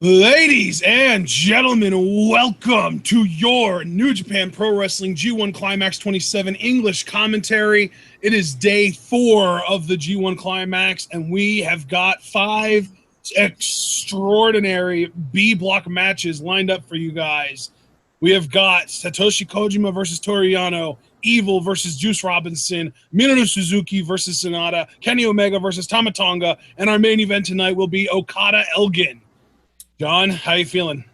Ladies and gentlemen, welcome to your New Japan Pro Wrestling G1 Climax 27 English commentary. It is day 4 of the G1 Climax, and we have got 5 extraordinary B-block matches lined up for you guys. We have got Satoshi Kojima versus Toru Yano, Evil versus Juice Robinson, Minoru Suzuki versus SANADA, Kenny Omega versus Tama Tonga, and our main event tonight will be Okada Elgin. John, how you feeling?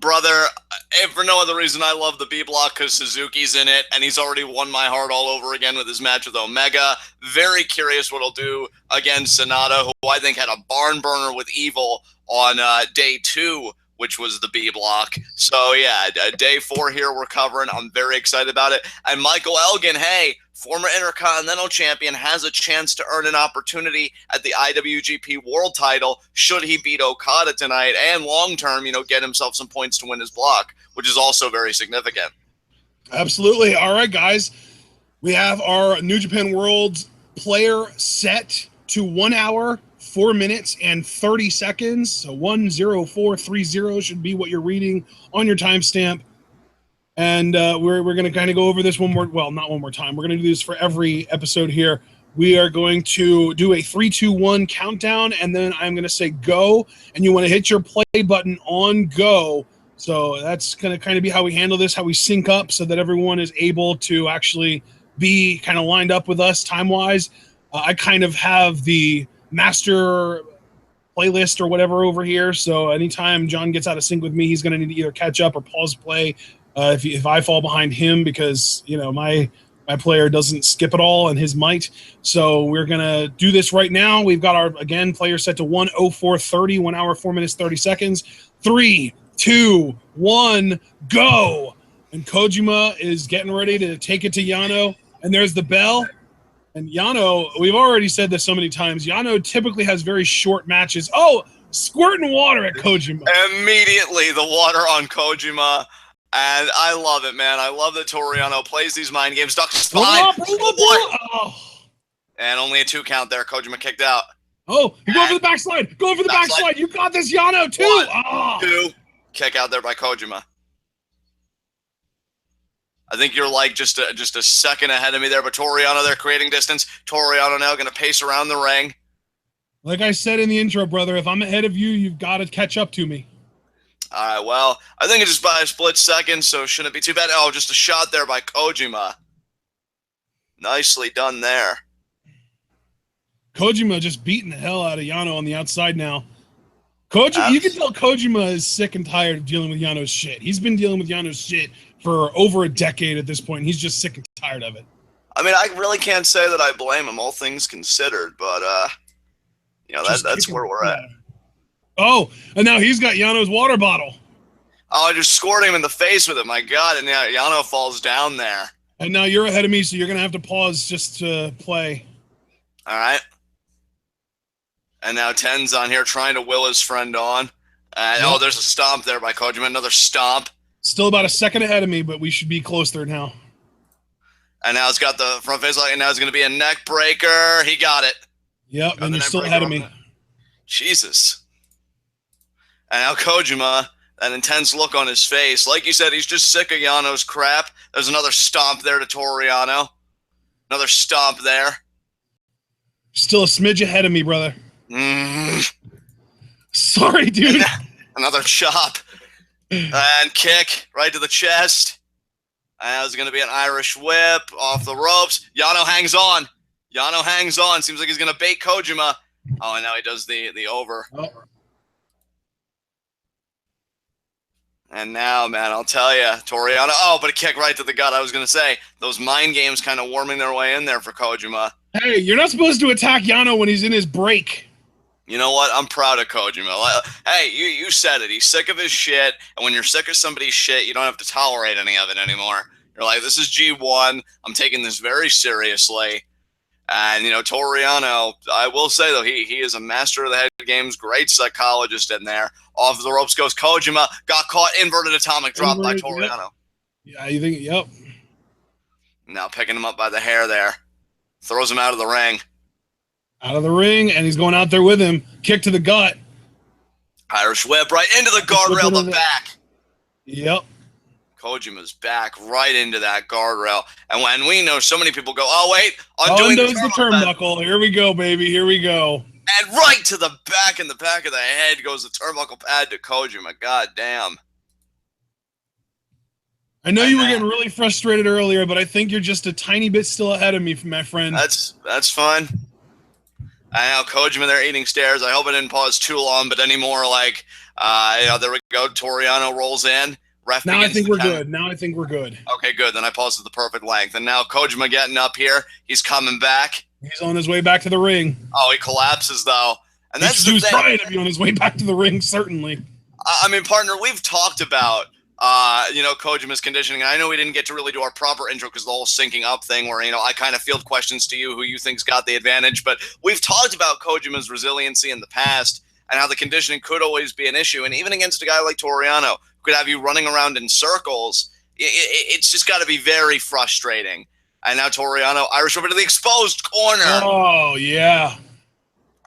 Brother, if for no other reason, I love the B block because Suzuki's in it, and he's already won my heart all over again with his match with Omega. Very curious what he'll do against SANADA, who I think had a barn burner with Evil on day 2, which was the B block. So yeah, day 4 here we're covering. I'm very excited about it. And Michael Elgin, hey, former Intercontinental Champion, has a chance to earn an opportunity at the IWGP World Title should he beat Okada tonight, and long term, get himself some points to win his block, which is also very significant. Absolutely. All right, guys. We have our New Japan World player set to 1 hour, 4 minutes, and 30 seconds. So 10430 should be what you're reading on your timestamp. And we're going to kind of go over this not one more time. We're going to do this for every episode here. We are going to do a 3, 2, 1 countdown, and then I'm going to say go, and you want to hit your play button on go. So that's going to kind of be how we handle this, how we sync up so that everyone is able to actually be kind of lined up with us time-wise. I kind of have the master playlist or whatever over here, so anytime John gets out of sync with me, he's going to need to either catch up or pause play. If I fall behind him, because my player doesn't skip at all and his might. So we're gonna do this right now. We've got our player set to 10430, 1 hour, 4 minutes, 30 seconds. 3, 2, 1, go! And Kojima is getting ready to take it to Yano, and there's the bell. And Yano, we've already said this so many times, Yano typically has very short matches. Oh, squirting water at Kojima. Immediately the water on Kojima. And I love it, man. I love that Toru Yano plays these mind games. Duck spine. Oh. And only a 2 count there. Kojima kicked out. Oh, you're going for the backslide. Going for the backslide. You got this, Yano, too. 1, 2. Kick out there by Kojima. I think you're like just a second ahead of me there, but Toru Yano there creating distance. Toru Yano now going to pace around the ring. Like I said in the intro, brother, if I'm ahead of you, you've got to catch up to me. All right, well, I think it's just by a split second, so shouldn't be too bad. Oh, just a shot there by Kojima. Nicely done there. Kojima just beating the hell out of Yano on the outside now. Kojima, you can tell Kojima is sick and tired of dealing with Yano's shit. He's been dealing with Yano's shit for over a decade at this point. He's just sick and tired of it. I mean, I really can't say that I blame him, all things considered, but, that's where we're at. Oh, and now he's got Yano's water bottle. Oh, I just scored him in the face with it. My God, and now Yano falls down there. And now you're ahead of me, so you're going to have to pause just to play. All right. And now Ten's on here trying to will his friend on. Oh, there's a stomp there by Kojima. Another stomp. Still about a second ahead of me, but we should be closer now. And now it's got the front face lock, and now it's going to be a neck breaker. He got it. Yep, and you're still ahead of me. Jesus. And now Kojima, that intense look on his face. Like you said, he's just sick of Yano's crap. There's another stomp there to Toru Yano. Another stomp there. Still a smidge ahead of me, brother. Sorry, dude. Another chop. And kick right to the chest. And that was going to be an Irish whip off the ropes. Yano hangs on. Yano hangs on. Seems like he's going to bait Kojima. Oh, and now he does the over. Oh. And now, man, I'll tell you, Toru Yano. Oh, but a kick right to the gut. I was going to say, those mind games kind of warming their way in there for Kojima. Hey, you're not supposed to attack Yano when he's in his break. You know what? I'm proud of Kojima. Hey, you said it. He's sick of his shit. And when you're sick of somebody's shit, you don't have to tolerate any of it anymore. You're like, this is G1. I'm taking this very seriously. And, Toru Yano, I will say, though, he is a master of the head games, great psychologist in there. Off the ropes goes Kojima, got caught, inverted atomic drop by Toru Yano. Yeah, you think, yep. Now picking him up by the hair there. Throws him out of the ring. Out of the ring, and he's going out there with him. Kick to the gut. Irish whip right into the guardrail, the back. Yep. Kojima's back right into that guardrail. And when we know so many people go, oh, wait, undoing the turnbuckle. Here we go, baby. Here we go. And right to the back, in the back of the head goes the turnbuckle pad to Kojima. God damn. I know you were getting really frustrated earlier, but I think you're just a tiny bit still ahead of me, my friend. That's fine. I know Kojima there eating stairs. I hope I didn't pause too long, but anymore like, there we go. Toriano rolls in. Ref now I think we're good. Now I think we're good. Okay, good. Then I paused at the perfect length. And now Kojima getting up here. He's coming back. He's on his way back to the ring. Oh, he collapses, though. And that's he was trying to be on his way back to the ring, certainly. I mean, partner, we've talked about, Kojima's conditioning. And I know we didn't get to really do our proper intro because the whole syncing up thing where, I kind of field questions to you who you think's got the advantage. But we've talked about Kojima's resiliency in the past and how the conditioning could always be an issue. And even against a guy like Toriano, who could have you running around in circles, it's just got to be very frustrating. And now Toriano, Irish over to the exposed corner. Oh, yeah.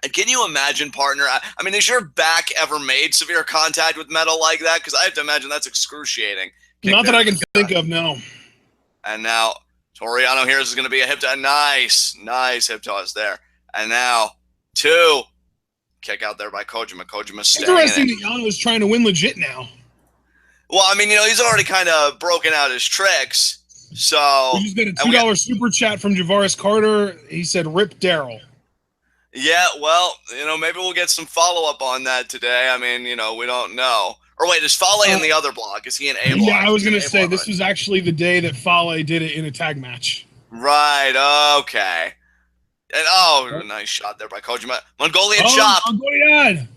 And can you imagine, partner? I mean, has your back ever made severe contact with metal like that? Because I have to imagine that's excruciating. Not that I can think of, no. And now Toriano here is going to be a hip toss. Nice hip toss there. And now 2. Kick out there by Kojima. Kojima staying Interesting that Yano is trying to win legit now. Well, I mean, he's already kind of broken out his tricks. So we just got a $2 super chat from Javaris Carter. He said, "Rip Daryl." Yeah, well, maybe we'll get some follow-up on that today. I mean, we don't know. Or wait, is Fale in the other block? Is he in A block? Yeah, I was going to say, this was actually the day that Fale did it in a tag match. Right, okay. And nice shot there by Kojima. Mongolian chop. Mongolian.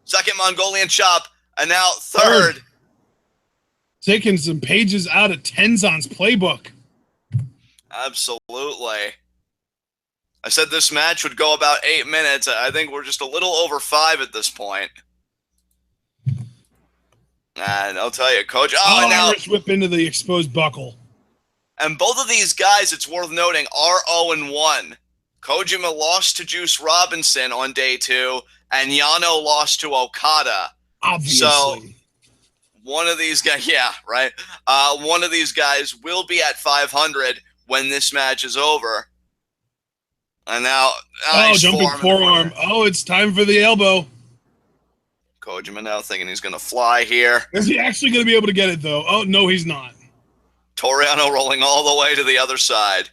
Second Mongolian chop. And now third. Taking some pages out of Tenzan's playbook. Absolutely. I said this match would go about 8 minutes. I think we're just a little over 5 at this point. And I'll tell you, Coach. And now Irish whip into the exposed buckle. And both of these guys, it's worth noting, are 0-1. Kojima lost to Juice Robinson on day 2, and Yano lost to Okada. Obviously. So one of these guys, yeah, right. One of these guys will be at 500 when this match is over. And now, jumping forearm. Oh, it's time for the elbow. Kojima now thinking he's going to fly here. Is he actually going to be able to get it, though? Oh, no, he's not. Toriano rolling all the way to the other side.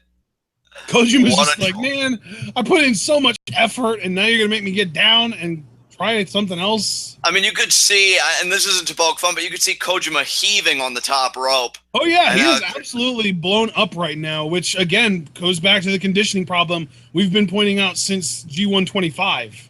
Kojima's just like, man, I put in so much effort, and now you're going to make me get down and try something else? I mean, you could see, and this isn't to poke fun, but you could see Kojima heaving on the top rope. Oh, yeah, he is absolutely blown up right now, which, again, goes back to the conditioning problem we've been pointing out since G125.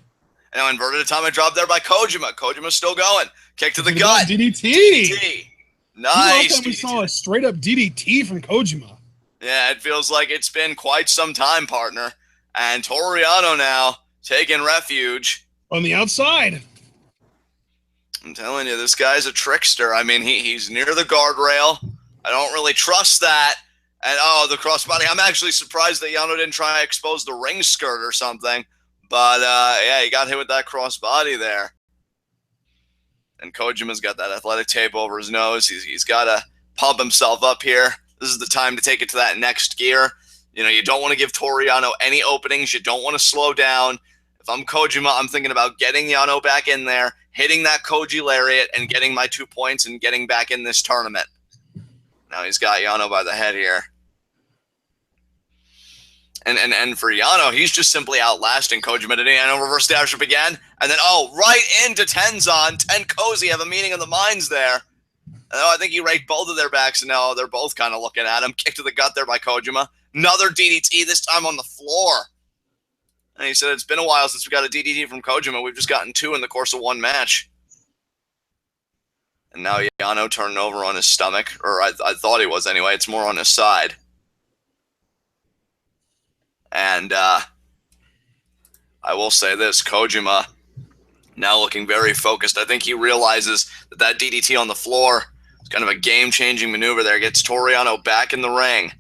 And now inverted atomic drop there by Kojima. Kojima's still going. Kick to the gut. DDT. Nice. We saw a straight-up DDT from Kojima. Yeah, it feels like it's been quite some time, partner. And Toriano now taking refuge. On the outside. I'm telling you, this guy's a trickster. I mean, he's near the guardrail. I don't really trust that. And, the crossbody. I'm actually surprised that Yano didn't try to expose the ring skirt or something. But, yeah, he got hit with that crossbody there. And Kojima's got that athletic tape over his nose. He's got to pump himself up here. This is the time to take it to that next gear. You don't want to give Toriano any openings. You don't want to slow down. If I'm Kojima, I'm thinking about getting Yano back in there, hitting that Koji Lariat, and getting my 2 points and getting back in this tournament. Now he's got Yano by the head here. And for Yano, he's just simply outlasting Kojima today. And reverse dash up again. And then, right into Tenzan. Ten Cozy have a meeting of the minds there. I think he raked both of their backs, and now they're both kind of looking at him. Kick to the gut there by Kojima. Another DDT, this time on the floor. And he said, it's been a while since we got a DDT from Kojima. We've just gotten 2 in the course of 1 match. And now Yano turning over on his stomach. Or I thought he was anyway. It's more on his side. And I will say this. Kojima now looking very focused. I think he realizes that DDT on the floor is kind of a game-changing maneuver there. Gets Toriano back in the ring.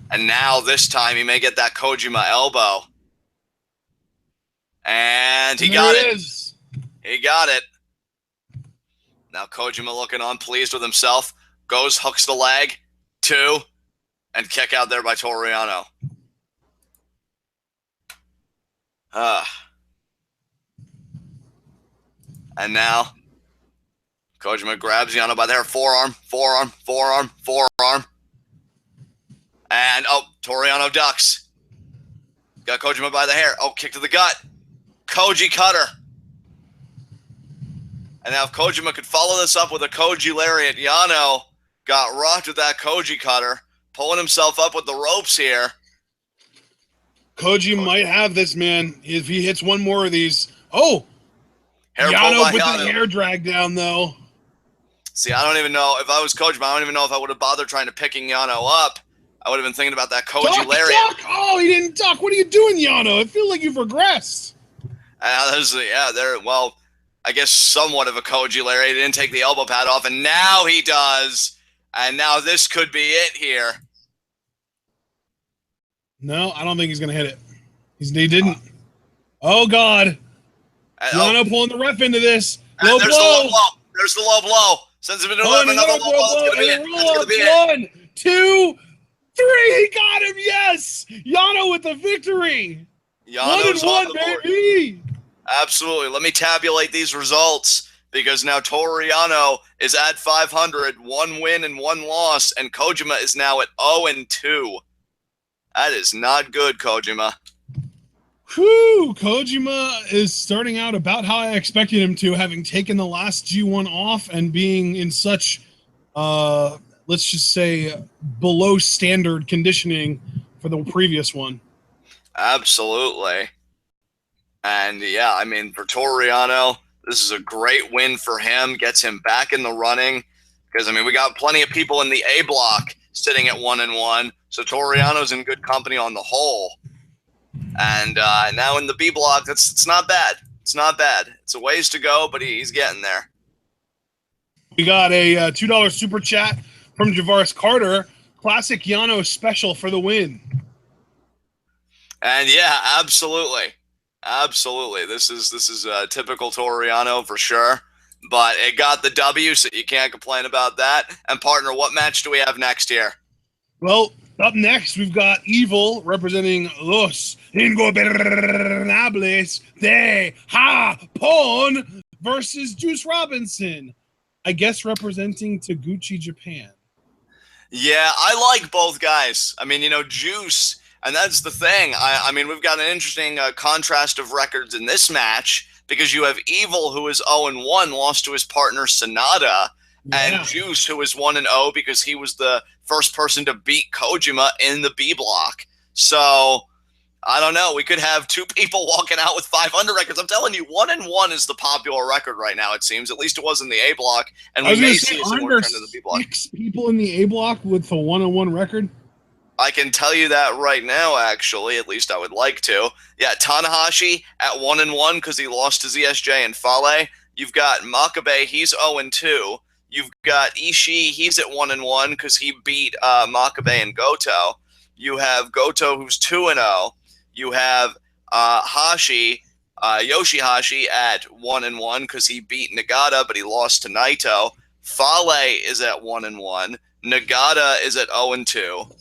And now this time he may get that Kojima elbow. And he got it. He got it. Now Kojima looking unpleased with himself. Goes, hooks the leg. 2. And kick out there by Toru Yano. And now Kojima grabs Yano by the hair. Forearm. And, Toru Yano ducks. Got Kojima by the hair. Kick to the gut. Koji cutter. And now if Kojima could follow this up with a Koji lariat, Yano got rocked with that Koji cutter, pulling himself up with the ropes here. Koji might have this, man. If he hits one more of these. Hair Yano with the hair drag down, though. See, I don't even know. If I was Kojima, I don't even know if I would have bothered trying to picking Yano up. I would have been thinking about that Koji lariat. Duck! Oh, he didn't duck. What are you doing, Yano? I feel like you've regressed. Well, I guess somewhat of a Koji lariat. He didn't take the elbow pad off, and now he does. And now this could be it here. No, I don't think he's going to hit it. He didn't. Oh, God. Yano pulling the ref into this. Low blow. The low blow. There's the low blow. Sends him into another low blow. That's going to be it. 1, 2, 3. He got him. Yes. Yano with the victory. Yano's 1-1, baby. Absolutely. Let me tabulate these results because now Toru Yano is at 500, 1 win and 1 loss, and Kojima is now at 0-2. That is not good, Kojima. Whew, Kojima is starting out about how I expected him to, having taken the last G1 off and being in such, let's just say, below standard conditioning for the previous one. Absolutely. And yeah, I mean, for Toru Yano, this is a great win for him. Gets him back in the running because, I mean, we got plenty of people in the A block sitting at 1-1. So Toru Yano's in good company on the whole. And now in the B block, it's not bad. It's not bad. It's a ways to go, but he's getting there. We got a $2 super chat from Javaris Carter. Classic Yano special for the win. And yeah, absolutely. Absolutely. This is typical Toru Yano for sure. But it got the W, so you can't complain about that. And partner, what match do we have next here? Well, up next, we've got Evil representing Los Ingobernables de Japón versus Juice Robinson. I guess representing Taguchi, Japan. Yeah, I like both guys. I mean, Juice, and that's the thing. I mean, we've got an interesting contrast of records in this match because you have Evil, who is 0-1, lost to his partner SANADA, and Juice, who is 1-0 because he was the first person to beat Kojima in the B block. So, I don't know. We could have 2 people walking out with 500 records. I'm telling you, 1-1 is the popular record right now, it seems. At least it was in the A block, and we may see a similar trend in the B block. 6 people in the A block with a 1-1 record? I can tell you that right now, actually. At least I would like to. Yeah, Tanahashi at 1-1 because he lost to ZSJ and Fale. You've got Makabe, he's 0-2. You've got Ishii, he's at 1-1 because he beat Makabe and Goto. You have Goto, who's 2-0. You have Yoshihashi at 1-1 because he beat Nagata, but he lost to Naito. Fale is at 1-1. Nagata is at 0-2.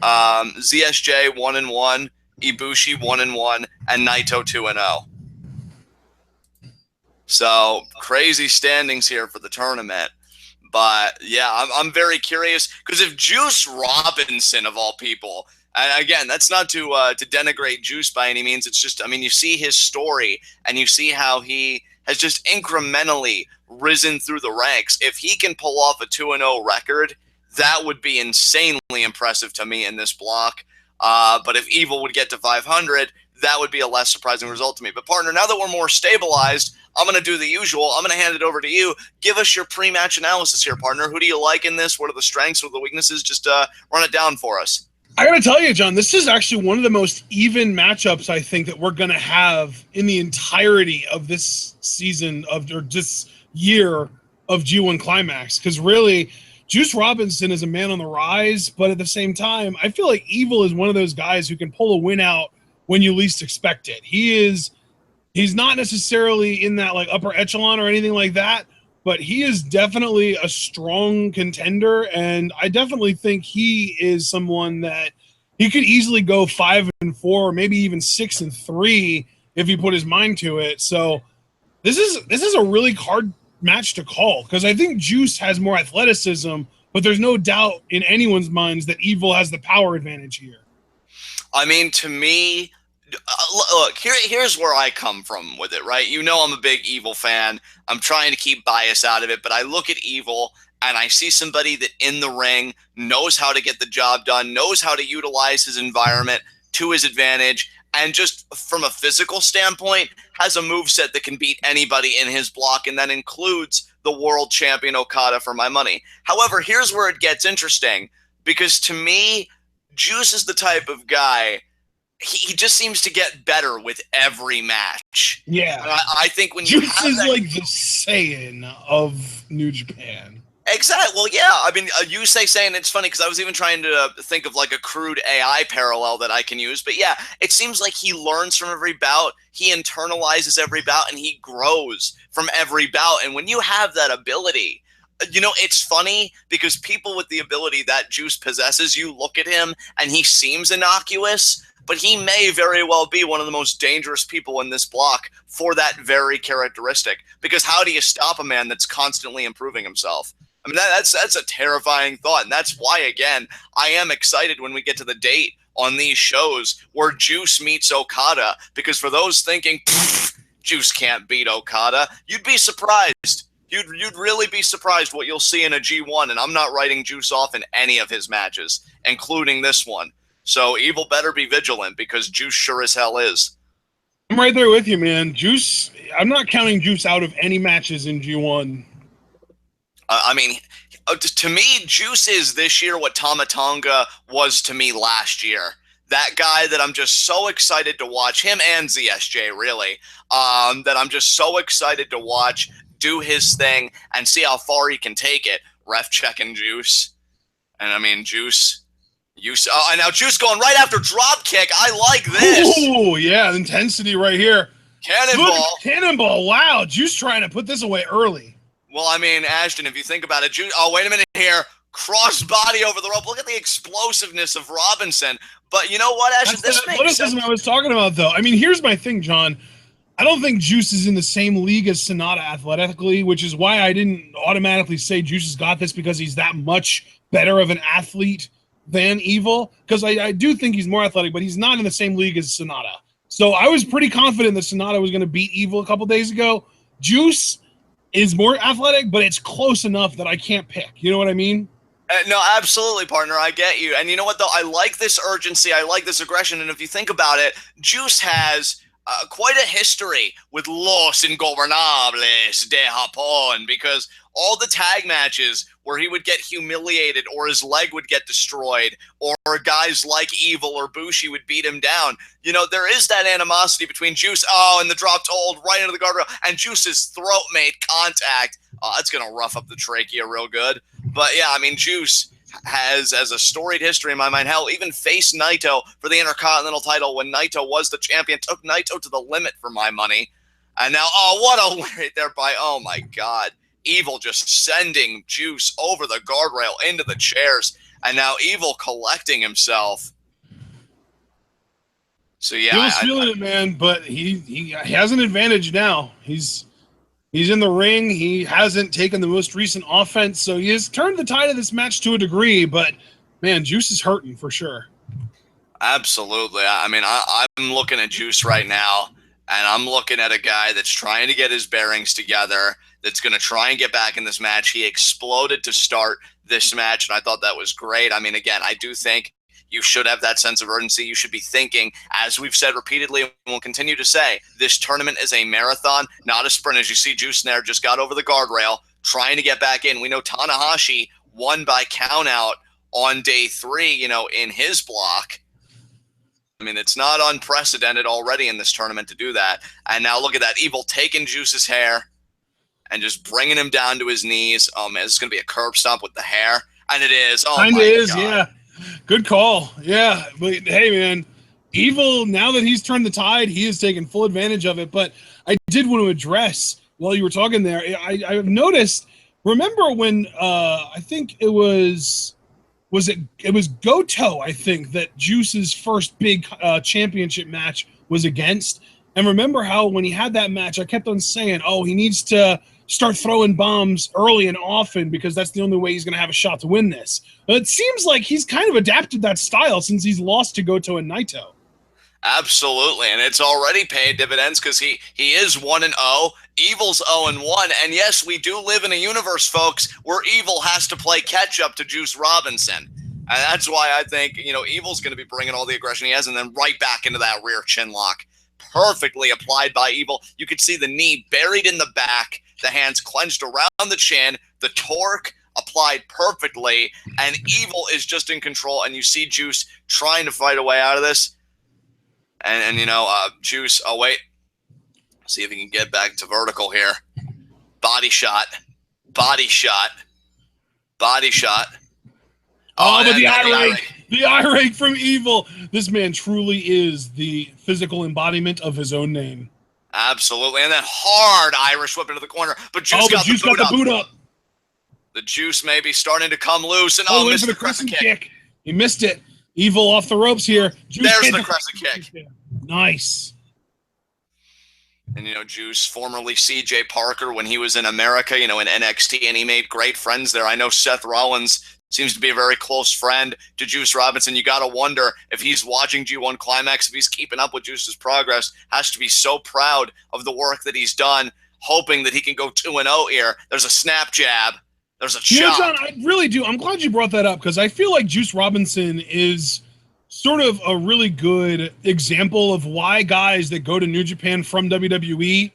ZSJ 1-1. Ibushi 1-1, and Naito 2-0. So crazy standings here for the tournament. But yeah, I'm very curious because if Juice Robinson, of all people, and again, that's not to denigrate Juice by any means. It's just, I mean, you see his story and you see how he has just incrementally risen through the ranks. If he can pull off a 2-0 record, that would be insanely impressive to me in this block. But if Evil would get to 500, that would be a less surprising result to me. But partner, now that we're more stabilized, I'm going to do the usual. I'm going to hand it over to you. Give us your pre-match analysis here, partner. Who do you like in this? What are the strengths? What are the weaknesses? Just run it down for us. I got to tell you, John, this is actually one of the most even matchups I think that we're going to have in the entirety of this season or this year of G1 Climax. Because really, Juice Robinson is a man on the rise, but at the same time, I feel like Evil is one of those guys who can pull a win out when you least expect it. He is He's not necessarily in that like upper echelon or anything like that, but he is definitely a strong contender, and I definitely think he is someone that he could easily go 5-4, or maybe even 6-3 if he put his mind to it. So this is a really hard match to call because I think Juice has more athleticism, but there's no doubt in anyone's minds that Evil has the power advantage here. I mean, to me, look, here's where I come from with it, right? You know I'm a big Evil fan. I'm trying to keep bias out of it, but I look at Evil and I see somebody that in the ring knows how to get the job done, knows how to utilize his environment to his advantage, and just from a physical standpoint, has a moveset that can beat anybody in his block, and that includes the world champion Okada for my money. However, here's where it gets interesting, because to me, Juice is the type of guy, he just seems to get better with every match. Yeah. I think when you Juice have is that, like the Saiyan of New Japan. exactly. Well, yeah. I mean, you saying it's funny because I was even trying to think of like a crude AI parallel that I can use. But yeah, it seems like he learns from every bout, he internalizes every bout, and he grows from every bout. And when you have that ability, you know, it's funny because people with the ability that Juice possesses, you look at him and he seems innocuous, but he may very well be one of the most dangerous people in this block for that very characteristic. Because how do you stop a man that's constantly improving himself? I mean, that's a terrifying thought, and that's why, again, I am excited when we get to the date on these shows where Juice meets Okada, because for those thinking, Juice can't beat Okada, you'd be surprised. You'd really be surprised what you'll see in a G1, and I'm not writing Juice off in any of his matches, including this one. So Evil better be vigilant, because Juice sure as hell is. I'm right there with you, man. Juice, I'm not counting Juice out of any matches in G1. I mean, to me, Juice is this year what Tama Tonga was to me last year. That guy that I'm just so excited to watch, him and ZSJ, really, that I'm just so excited to watch do his thing and see how far he can take it. Ref checking Juice. And I mean, Juice. And now Juice going right after drop kick. I like this. Oh, yeah, intensity right here. Cannonball. Cannonball. Wow, Juice trying to put this away early. Well, I mean, Ashton, if you think about it, Juice. Oh, wait a minute here. Cross body over the rope. Look at the explosiveness of Robinson. But you know what, Ashton? That's the athleticism I was talking about, though. I mean, here's my thing, John. I don't think Juice is in the same league as SANADA athletically, which is why I didn't automatically say Juice has got this, because he's that much better of an athlete than Evil. Because I do think he's more athletic, but he's not in the same league as SANADA. So I was pretty confident that SANADA was going to beat Evil a couple days ago. Juice is more athletic, but it's close enough that I can't pick. You know what I mean? No, absolutely, partner. I get you. And you know what, though? I like this urgency. I like this aggression. And if you think about it, Juice has quite a history with Los Ingobernables de Japón, because all the tag matches where he would get humiliated or his leg would get destroyed or guys like Evil or Bushi would beat him down, you know, there is that animosity between Juice, and the drop to hold right into the guardrail, and Juice's throat made contact. That's going to rough up the trachea real good. But yeah, I mean, Juice has a storied history in my mind. Hell, even faced Naito for the Intercontinental title when Naito was the champion, took Naito to the limit for my money. And now, what a right there by, oh my God, Evil just sending Juice over the guardrail into the chairs. And now Evil collecting himself. So yeah, he was feeling it, man, but he has an advantage now. He's in the ring. He hasn't taken the most recent offense, so he has turned the tide of this match to a degree, but man, Juice is hurting for sure. Absolutely. I mean, I'm looking at Juice right now, and I'm looking at a guy that's trying to get his bearings together, that's going to try and get back in this match. He exploded to start this match, and I thought that was great. I mean, again, I do think you should have that sense of urgency. You should be thinking, as we've said repeatedly and will continue to say, this tournament is a marathon, not a sprint. As you see, Juice in there just got over the guardrail, trying to get back in. We know Tanahashi won by countout on day 3, you know, in his block. I mean, it's not unprecedented already in this tournament to do that. And now look at that. Evil taking Juice's hair and just bringing him down to his knees. Oh, man, this is going to be a curb stomp with the hair. And it is. Oh, Kinda my is, God. yeah. Good call. Yeah, but hey, man, Evil, now that he's turned the tide, he is taking full advantage of it. But I did want to address, while you were talking there, I've noticed, remember when I think it was Goto, I think, that Juice's first big championship match was against. And remember how when he had that match, I kept on saying, oh, he needs to start throwing bombs early and often because that's the only way he's going to have a shot to win this. But it seems like he's kind of adapted that style since he's lost to Goto and Naito. Absolutely, and it's already paid dividends because he is 1-0. Evil's 0-1, and yes, we do live in a universe, folks, where Evil has to play catch up to Juice Robinson, and that's why I think Evil's going to be bringing all the aggression he has, and then right back into that rear chin lock, perfectly applied by Evil. You could see the knee buried in the back, the hands clenched around the chin, the torque applied perfectly, and Evil is just in control. And you see Juice trying to fight a way out of this. And Juice, oh, wait. See if he can get back to vertical here. Body shot. Body shot. Body shot. Oh, but the eye rake. The eye rake from Evil. This man truly is the physical embodiment of his own name. Absolutely. And then hard Irish whip into the corner. But Juice got the boot up. The Juice may be starting to come loose. And missed the crescent kick. He missed it. Evil off the ropes here. Juice There's the crescent kick. Nice. And, Juice, formerly CJ Parker when he was in America, in NXT, and he made great friends there. I know Seth Rollins seems to be a very close friend to Juice Robinson. You got to wonder if he's watching G1 Climax, if he's keeping up with Juice's progress, has to be so proud of the work that he's done, hoping that he can go 2-0 here. There's a snap jab. There's a chop. John, I really do. I'm glad you brought that up because I feel like Juice Robinson is sort of a really good example of why guys that go to New Japan from WWE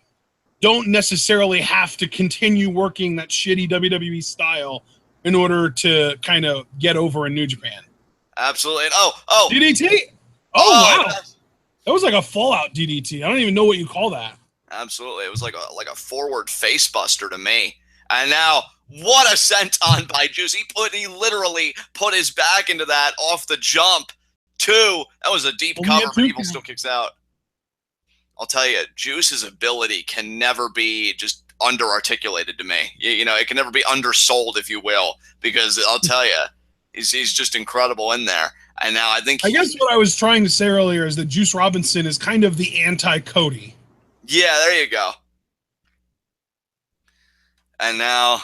don't necessarily have to continue working that shitty WWE style in order to kind of get over in New Japan. Absolutely. Oh. DDT? Oh, wow. That was like a fallout DDT. I don't even know what you call that. Absolutely. It was like a forward face buster to me. And now, what a senton by Juice. He literally put his back into that off the jump. That was a deep cover, but Evil still kicks out. I'll tell you, Juice's ability can never be just under-articulated to me. It can never be undersold, if you will, because I'll tell you, he's just incredible in there. And now I guess what I was trying to say earlier is that Juice Robinson is kind of the anti-Cody. Yeah, there you go. And now...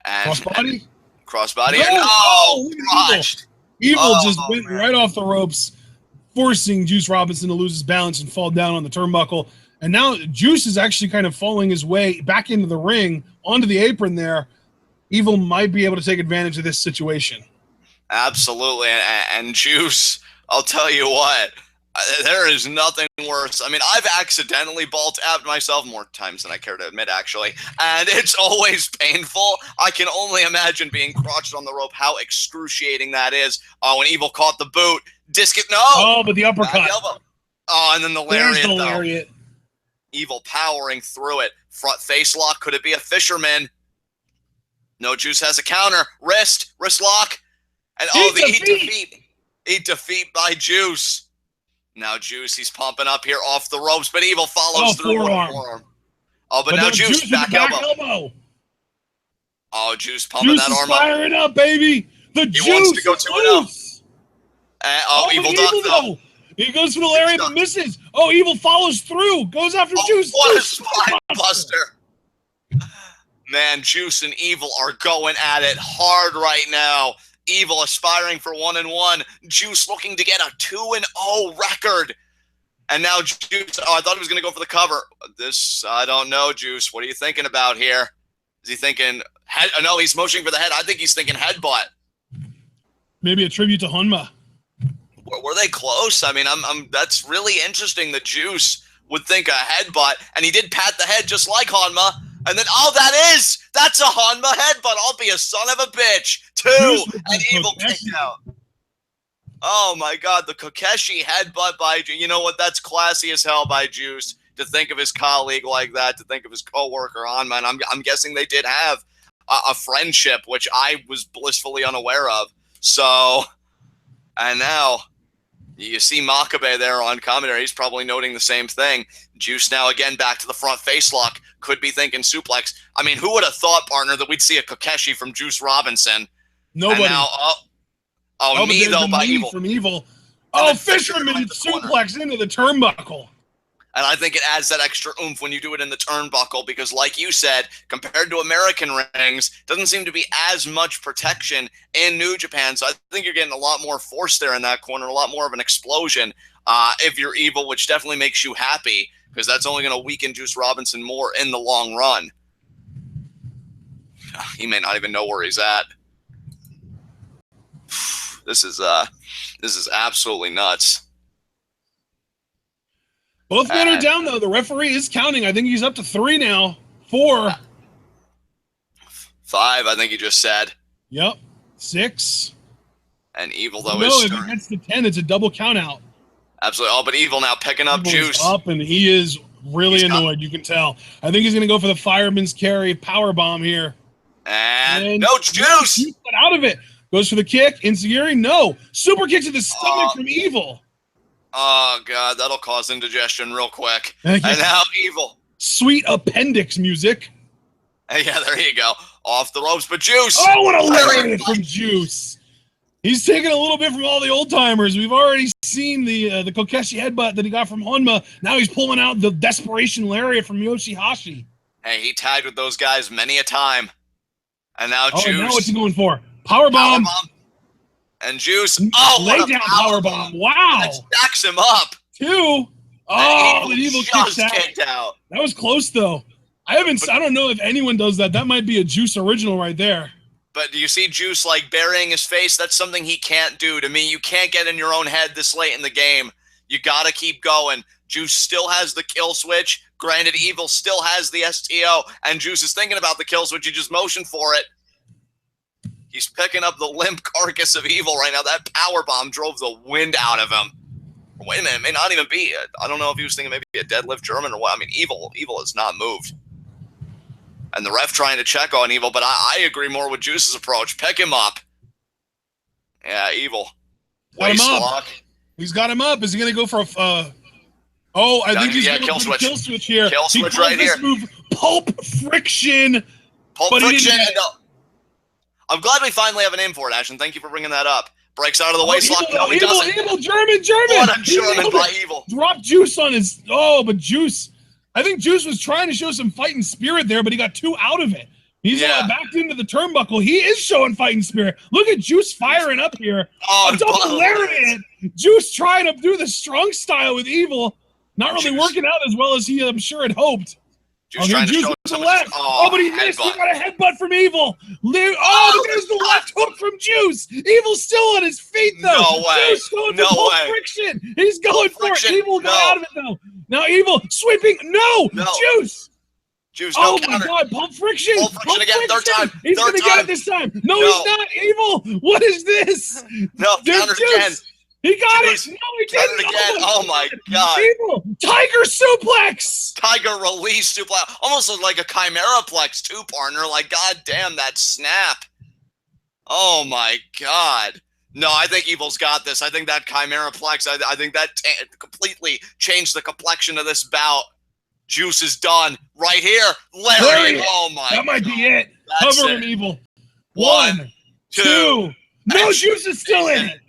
Crossbody? Crossbody. No! Crotched. Evil just went right off the ropes, forcing Juice Robinson to lose his balance and fall down on the turnbuckle. And now Juice is actually kind of falling his way back into the ring, onto the apron there. Evil might be able to take advantage of this situation. Absolutely. And Juice, I'll tell you what, there is nothing worse. I mean, I've accidentally ball-tapped myself more times than I care to admit, actually, and it's always painful. I can only imagine being crotched on the rope, how excruciating that is. Oh, when Evil caught the boot. No! Oh, but the uppercut. Oh, and then the lariat, There's the lariat. Evil powering through it. Front face lock. Could it be a fisherman? No, Juice has a counter. Wrist lock. And eat defeat by Juice. Now Juice, he's pumping up here off the ropes, but Evil follows through with a forearm. Oh, but now Juice back elbow. Oh, Juice pumping that arm up. Firing up, baby. The Juice wants to go 2-0. Evil duck though. He goes for the lariat but misses. Oh, Evil follows through. Goes after Juice. What a spine buster. Man, Juice and Evil are going at it hard right now. Evil aspiring for 1-1. Juice looking to get a 2-0 record. And now Juice, I thought he was going to go for the cover. I don't know, Juice. What are you thinking about here? Is he thinking head? No, he's motioning for the head. I think he's thinking headbutt. Maybe a tribute to Honma. Were they close? I mean, that's really interesting that Juice would think a headbutt, and he did pat the head just like Honma. And then, that's a Honma headbutt. I'll be a son of a bitch. 2, and Evil kicked out. Oh my God, the Kokeshi headbutt by Juice. You know what? That's classy as hell by Juice to think of his colleague like that, to think of his coworker Honma. And I'm guessing they did have a friendship, which I was blissfully unaware of. So, and now You see Makabe there on commentary. He's probably noting the same thing. Juice now again back to the front face lock. Could be thinking suplex. I mean, who would have thought, partner, that we'd see a Kokeshi from Juice Robinson? Nobody. And now, knee though by Evil. From Evil. Oh, Fisherman suplex into the turnbuckle. And I think it adds that extra oomph when you do it in the turnbuckle because, like you said, compared to American rings, doesn't seem to be as much protection in New Japan. So I think you're getting a lot more force there in that corner, a lot more of an explosion if you're Evil, which definitely makes you happy because that's only going to weaken Juice Robinson more in the long run. He may not even know where he's at. This is absolutely nuts. Both men are down, though. The referee is counting. I think he's up to 3 now. 4. 5, I think he just said. Yep. 6. And Evil, though, no, is if it gets to 10, it's a double count out. Absolutely. Oh, but Evil now picking up Juice. Up, and he is really annoyed, you can tell. I think he's going to go for the fireman's carry power bomb here. And no, Juice! Juice got out of it. Goes for the kick. Insecurity? No. Super kick to the stomach from Evil. Oh, God, that'll cause indigestion real quick. And now Evil. Sweet appendix music. Yeah, there you go. Off the ropes, but Juice. Oh, what a lariat from Juice. He's taking a little bit from all the old-timers. We've already seen the Kokeshi headbutt that he got from Honma. Now he's pulling out the desperation lariat from Yoshihashi. Hey, he tagged with those guys many a time. And now Juice. And now what's he going for? Powerbomb. And Juice. Lay down powerbomb. Wow. That stacks him up. 2. Oh, the Evil kicked out. That was close, though. I don't know if anyone does that. That might be a Juice original right there. But do you see Juice like burying his face? That's something he can't do. To me, you can't get in your own head this late in the game. You got to keep going. Juice still has the kill switch. Granted, Evil still has the STO, and Juice is thinking about the kill switch. He just motioned for it. He's picking up the limp carcass of Evil right now. That powerbomb drove the wind out of him. Wait a minute, it may not even be. I don't know if he was thinking maybe a deadlift German or what. I mean, Evil has not moved. And the ref trying to check on Evil, but I agree more with Juice's approach. Pick him up. Yeah, Evil. Got him up. He's got him up. Is he going to go for a... I think he's going to go for the kill switch here. Kill switch right here. Move, Pulp Friction. Pulp Friction. I'm glad we finally have a name for it, Ashton. Thank you for bringing that up. Breaks out of the waist lock. No, he doesn't. Evil, German. What a German by Evil. Dropped Juice on his... Oh, but Juice... I think Juice was trying to show some fighting spirit there, but he got 2 out of it. He's backed into the turnbuckle. He is showing fighting spirit. Look at Juice firing up here. A double lariat. Juice trying to do the strong style with Evil. Not really working out as well as he, I'm sure, had hoped. Juice trying to show the left. But he missed. He got a headbutt from Evil. There's the left hook from Juice. Evil's still on his feet, though. No way. Juice going for Pulp Friction. He's going for it. Evil got out of it, though. Now Evil sweeping. No. Juice. No my God. Pulp Friction. Pulp Friction again. Third time. He's going to get it this time. No, he's not. Evil. What is this? No, counter again. He got it. No, he didn't. Again. Oh my God. Evil. Tiger suplex. Tiger release suplex. Almost looked like a Chimeraplex too, partner. Like, God damn, that snap. Oh my God. No, I think Evil's got this. I think that Chimeraplex, I think that completely changed the complexion of this bout. Juice is done. Right here. Larry. Oh my God. That might be it. Cover him, Evil. 1, 2. No, Juice is still in it.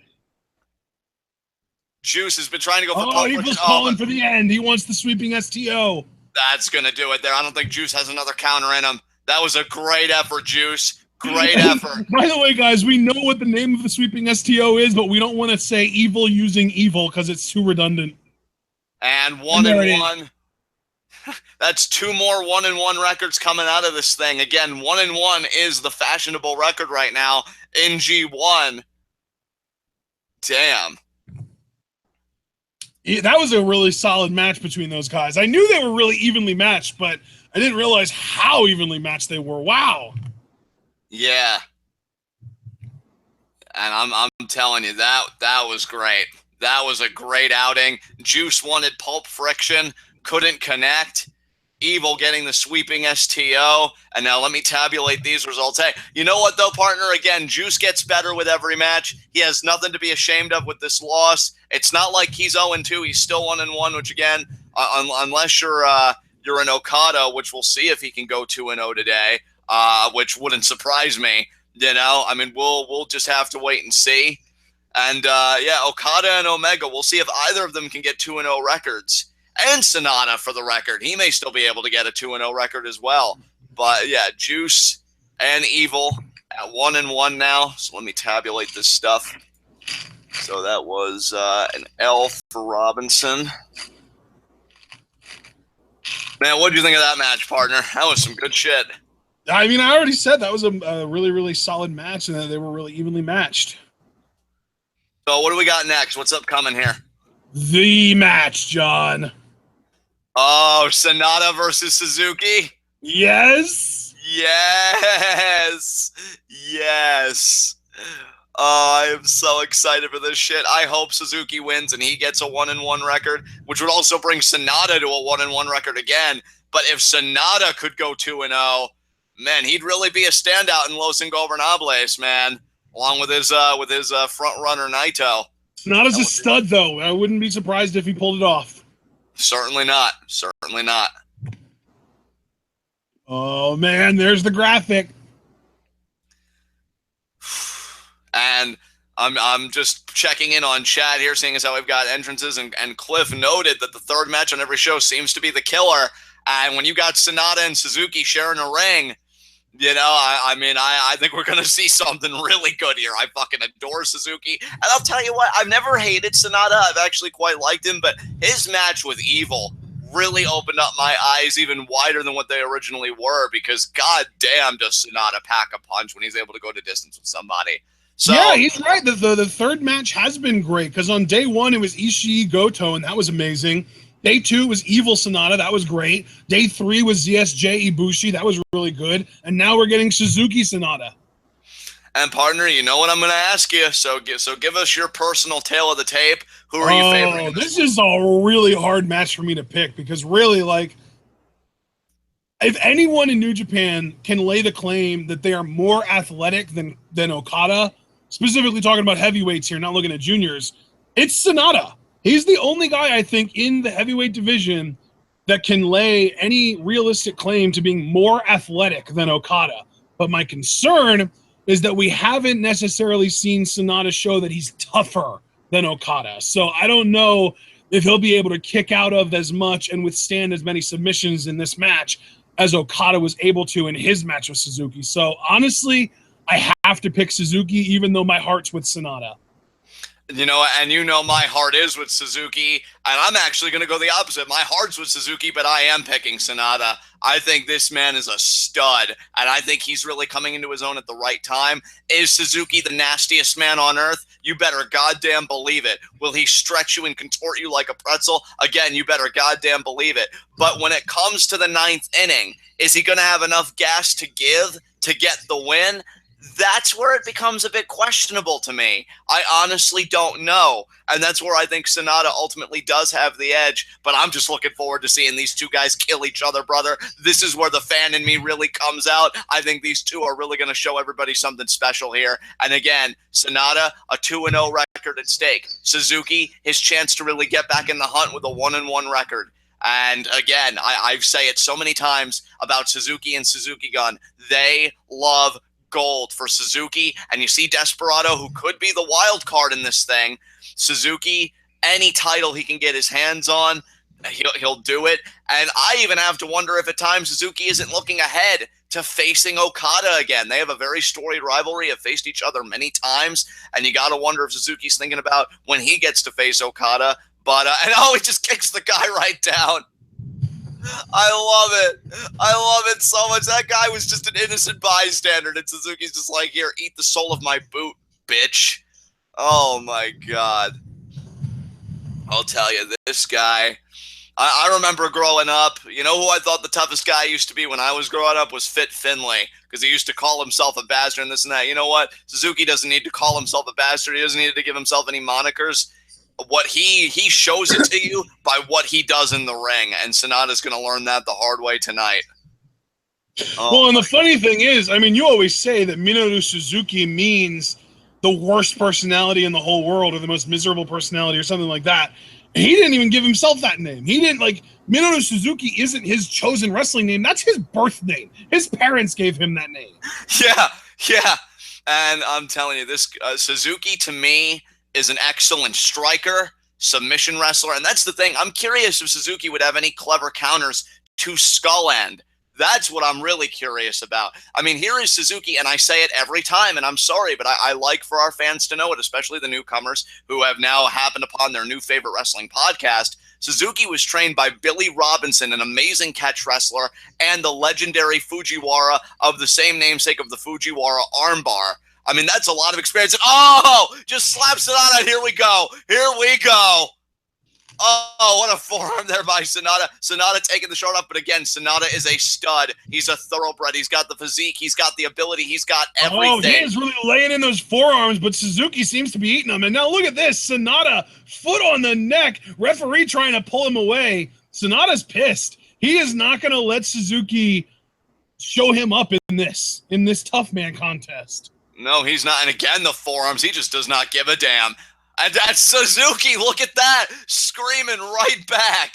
Juice has been trying to go for Pulp Evil's calling for the end. He wants the sweeping STO. That's going to do it there. I don't think Juice has another counter in him. That was a great effort, Juice. Great effort. By the way, guys, we know what the name of the sweeping STO is, but we don't want to say Evil using Evil because it's too redundant. And 1-1. That's 2 more 1-1 records coming out of this thing. Again, 1-1 is the fashionable record right now in G1. Damn. That was a really solid match between those guys. I knew they were really evenly matched, but I didn't realize how evenly matched they were. Wow. Yeah. And I'm telling you, that was great. That was a great outing. Juice wanted Pulp Friction, couldn't connect. Evil getting the sweeping STO. And now let me tabulate these results. Hey, you know what, though, partner? Again, Juice gets better with every match. He has nothing to be ashamed of with this loss. It's not like he's 0-2. He's still 1-1, which, again, unless you're an Okada, which we'll see if he can go 2-0 today, which wouldn't surprise me. You know, I mean, we'll just have to wait and see. And, yeah, Okada and Omega, we'll see if either of them can get 2-0 records. And SANADA, for the record, he may still be able to get a 2-0 record as well. But, yeah, Juice and Evil at 1-1 now. So let me tabulate this stuff. So that was an L for Robinson. Man, what did you think of that match, partner? That was some good shit. I mean, I already said that was a really, really solid match, and that they were really evenly matched. So what do we got next? What's upcoming here? The match, John. Oh, SANADA versus Suzuki? Yes. Yes. Yes. Oh, I am so excited for this shit. I hope Suzuki wins and he gets a 1-1 record, which would also bring SANADA to a 1-1 record again. But if SANADA could go 2-0, man, he'd really be a standout in Los Ingobernables, man, along with his front runner Naito. Not as a stud, though. I wouldn't be surprised if he pulled it off. Certainly not. Certainly not. Oh, man, there's the graphic. And I'm just checking in on chat here, seeing as how we've got entrances, and Cliff noted that the third match on every show seems to be the killer. And when you got SANADA and Suzuki sharing a ring, you know, I think we're going to see something really good here. I fucking adore Suzuki. And I'll tell you what, I've never hated SANADA. I've actually quite liked him, but his match with Evil really opened up my eyes even wider than what they originally were, because god damn does SANADA pack a punch when he's able to go to distance with somebody. So, yeah, he's right. The third match has been great, because on day one it was Ishii Goto, and that was amazing. Day 2 was Evil SANADA. That was great. Day 3 was ZSJ Ibushi. That was really good. And now we're getting Suzuki SANADA. And partner, you know what I'm going to ask you. So give us your personal tale of the tape. Who are you favoring? This is a really hard match for me to pick, because really, like, if anyone in New Japan can lay the claim that they are more athletic than Okada, specifically talking about heavyweights here, not looking at juniors, it's SANADA. He's the only guy, I think, in the heavyweight division that can lay any realistic claim to being more athletic than Okada. But my concern is that we haven't necessarily seen SANADA show that he's tougher than Okada. So I don't know if he'll be able to kick out of as much and withstand as many submissions in this match as Okada was able to in his match with Suzuki. So honestly, I have to pick Suzuki, even though my heart's with SANADA. You know, and you know my heart is with Suzuki, and I'm actually going to go the opposite. My heart's with Suzuki, but I am picking SANADA. I think this man is a stud, and I think he's really coming into his own at the right time. Is Suzuki the nastiest man on earth? You better goddamn believe it. Will he stretch you and contort you like a pretzel? Again, you better goddamn believe it. But when it comes to the 9th inning, is he going to have enough gas to give to get the win? That's where it becomes a bit questionable to me. I honestly don't know. And that's where I think SANADA ultimately does have the edge. But I'm just looking forward to seeing these two guys kill each other, brother. This is where the fan in me really comes out. I think these two are really going to show everybody something special here. And again, SANADA, a 2-0 record at stake. Suzuki, his chance to really get back in the hunt with a 1-1 record. And again, I say it so many times about Suzuki and Suzuki Gun. They love gold for Suzuki, and you see Desperado, who could be the wild card in this thing. Suzuki, any title he can get his hands on, he'll do it. And I even have to wonder if at times Suzuki isn't looking ahead to facing Okada again. They have a very storied rivalry, have faced each other many times, and you got to wonder if Suzuki's thinking about when he gets to face Okada. But he just kicks the guy right down. I love it. I love it so much. That guy was just an innocent bystander, and Suzuki's just like, here, eat the sole of my boot, bitch. Oh, my God. I'll tell you, this guy, I remember growing up, you know who I thought the toughest guy used to be when I was growing up was Fit Finlay, because he used to call himself a bastard and this and that. You know what? Suzuki doesn't need to call himself a bastard. He doesn't need to give himself any monikers. what he shows it to you by what he does in the ring, and Sanada's going to learn that the hard way tonight. Well, and the funny thing is, I mean, you always say that Minoru Suzuki means the worst personality in the whole world or the most miserable personality or something like that. And he didn't even give himself that name. He didn't, like, Minoru Suzuki isn't his chosen wrestling name. That's his birth name. His parents gave him that name. Yeah. And I'm telling you, this Suzuki, to me, is an excellent striker, submission wrestler. And that's the thing. I'm curious if Suzuki would have any clever counters to Skull End. That's what I'm really curious about. I mean, here is Suzuki, and I say it every time, and I'm sorry, but I like for our fans to know it, especially the newcomers who have now happened upon their new favorite wrestling podcast. Suzuki was trained by Billy Robinson, an amazing catch wrestler, and the legendary Fujiwara of the same namesake of the Fujiwara armbar. I mean, that's a lot of experience. And, just slaps it on it. Here we go. Oh, what a forearm there by Sanada. Sanada taking the short off, but again, Sanada is a stud. He's a thoroughbred. He's got the physique. He's got the ability. He's got everything. Oh, he is really laying in those forearms, but Suzuki seems to be eating them. And now look at this. Sanada, foot on the neck. Referee trying to pull him away. Sanada's pissed. He is not going to let Suzuki show him up in this tough man contest. No, he's not. And again, the forearms. He just does not give a damn. And that's Suzuki. Look at that. Screaming right back.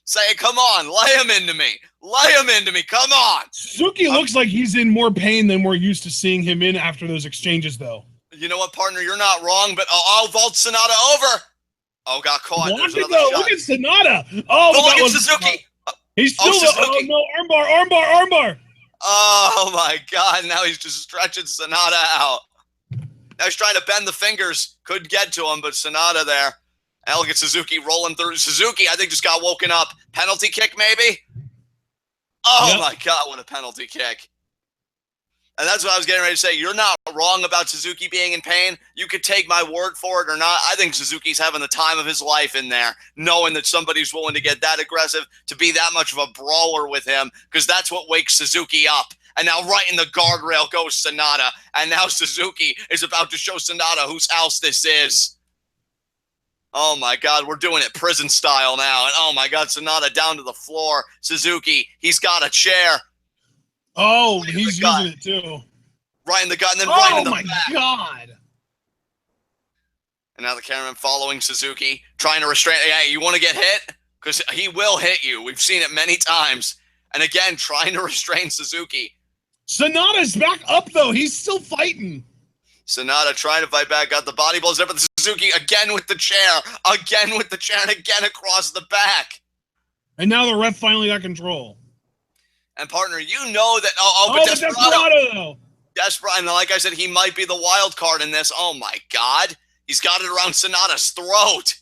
Saying, come on, lay him into me. Come on. Suzuki looks like he's in more pain than we're used to seeing him in after those exchanges, though. You know what, partner? You're not wrong, but I'll vault Sanada over. Oh, got caught. Look at Sanada. Oh, but look at Suzuki. He's still Suzuki. No, armbar. Oh, my God. Now he's just stretching Sanada out. Now he's trying to bend the fingers. Couldn't get to him, but Sanada there. Elgin Suzuki rolling through. Suzuki, I think, just got woken up. Penalty kick, maybe? Oh, my God, what a penalty kick. And that's what I was getting ready to say. You're not wrong about Suzuki being in pain. You could take my word for it or not. I think Suzuki's having the time of his life in there, knowing that somebody's willing to get that aggressive, to be that much of a brawler with him, because that's what wakes Suzuki up. And now right in the guardrail goes Sanada. And now Suzuki is about to show Sanada whose house this is. Oh, my God. We're doing it prison style now. And, oh, my God, Sanada down to the floor. Suzuki, he's got a chair. Oh, he's using it, too. Right in the gut and then right in the back. Oh, my God. And now the cameraman following Suzuki, trying to restrain. Hey, you want to get hit? Because he will hit you. We've seen it many times. And, again, trying to restrain Suzuki. Sanada's back up, though. He's still fighting. Sanada trying to fight back. Got the body blows there, but Suzuki again with the chair. And again across the back. And now the ref finally got control. And, partner, you know that... but Desperado, though. Desperado, and like I said, he might be the wild card in this. Oh, my God. He's got it around Sanada's throat.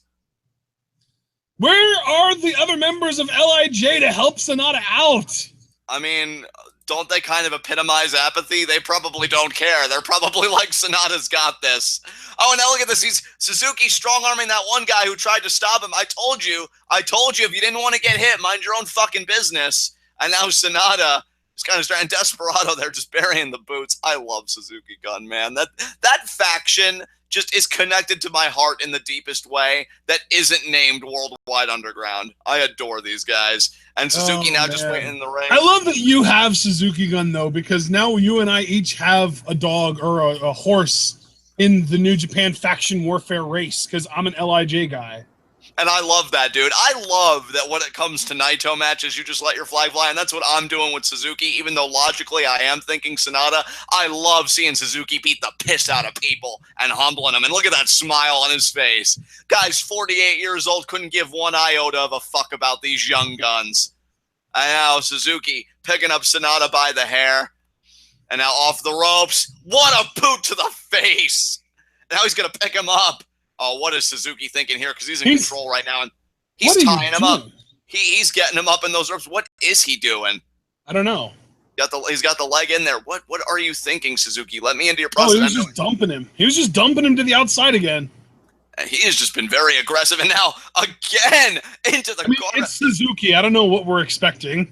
Where are the other members of LIJ to help Sanada out? I mean... Don't they kind of epitomize apathy? They probably don't care. They're probably like, Sanada's got this. Oh, and now look at this. He's Suzuki strong-arming that one guy who tried to stop him. I told you if you didn't want to get hit, mind your own fucking business. And now Sanada is kind of trying. Desperado there just burying the boots. I love Suzuki Gun, man. That faction just is connected to my heart in the deepest way that isn't named Worldwide Underground. I adore these guys. And Suzuki just waiting in the ring. I love that you have Suzuki Gun, though, because now you and I each have a dog or a horse in the New Japan faction warfare race, because I'm an LIJ guy. And I love that, dude. I love that when it comes to Naito matches, you just let your flag fly, and that's what I'm doing with Suzuki, even though logically I am thinking Sanada. I love seeing Suzuki beat the piss out of people and humbling them, and look at that smile on his face. Guy's 48 years old, couldn't give one iota of a fuck about these young guns. And now Suzuki picking up Sanada by the hair, and now off the ropes. What a boot to the face! Now he's going to pick him up. Oh, what is Suzuki thinking here? Because he's in control right now, and he's tying him up. He's getting him up in those ropes. What is he doing? I don't know. He's got the leg in there. What are you thinking, Suzuki? Let me into your process. Oh, he was just dumping him. He was just dumping him to the outside again. And he has just been very aggressive, and now again into the corner. It's Suzuki. I don't know what we're expecting.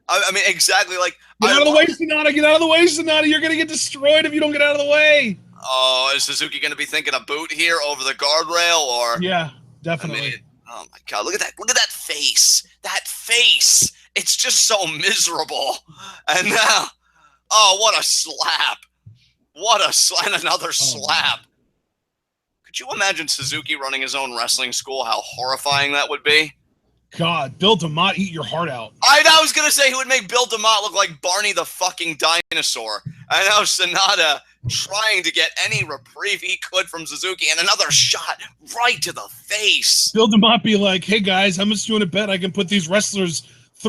I mean, exactly. Like, get out of the way, Sanada. Get out of the way, Sanada. You're gonna get destroyed if you don't get out of the way. Oh, is Suzuki going to be thinking a boot here over the guardrail, or? Yeah, definitely. I mean, oh my God! Look at that! Look at that face! That face! It's just so miserable. And now, oh, what a slap! What a slap! And another slap. Could you imagine Suzuki running his own wrestling school? How horrifying that would be. God, Bill DeMott, eat your heart out. I was going to say he would make Bill DeMott look like Barney the fucking dinosaur. I know SANADA trying to get any reprieve he could from Suzuki, and another shot right to the face. Bill DeMott be like, hey guys, how much do you want to bet I can put these wrestlers,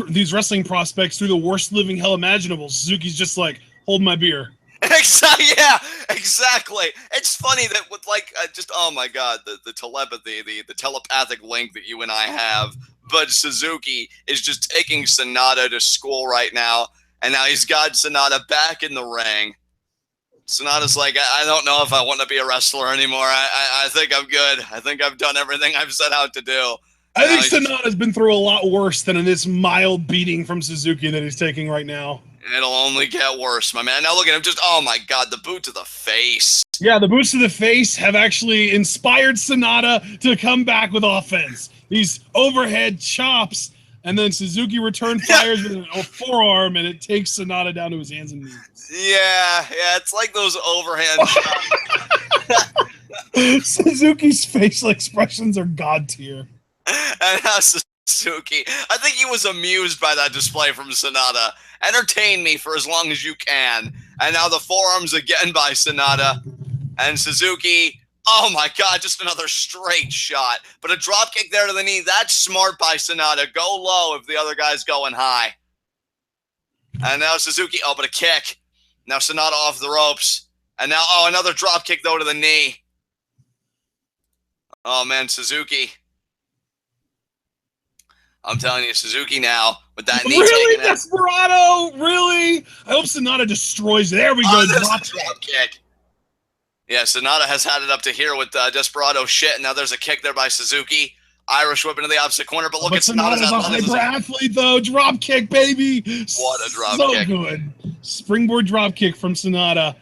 these wrestling prospects through the worst living hell imaginable? Suzuki's just like, hold my beer. Exactly. Yeah, exactly. It's funny that with just, oh my God, the telepathy, the telepathic link that you and I have. But Suzuki is just taking SANADA to school right now, and now he's got SANADA back in the ring. SANADA's like, I don't know if I want to be a wrestler anymore. I think I'm good. I think I've done everything I've set out to do. I think SANADA's been through a lot worse than in this mild beating from Suzuki that he's taking right now. It'll only get worse, my man. Now look at him, just, oh my God, the boot to the face. Yeah, the boots to the face have actually inspired SANADA to come back with offense. These overhead chops, and then Suzuki return fires with a forearm, and it takes SANADA down to his hands and knees. Yeah, it's like those overhand chops. Suzuki's facial expressions are god tier. And now Suzuki, I think he was amused by that display from SANADA. Entertain me for as long as you can. And now the forearms again by SANADA. And Suzuki, oh my God, just another straight shot. But a drop kick there to the knee, that's smart by SANADA. Go low if the other guy's going high. And now Suzuki, oh, but a kick. Now SANADA off the ropes. And now, oh, another drop kick though to the knee. Oh man, Suzuki. I'm telling you, Suzuki now with that knee really, taken out. Desperado, really? I hope SANADA destroys it. There we go. Drop kick. Yeah, SANADA has had it up to here with Desperado shit, and now there's a kick there by Suzuki. Irish whip into the opposite corner, but look at SANADA's a hyper athlete though. Drop kick, baby. What a drop kick. So good. Springboard drop kick from SANADA.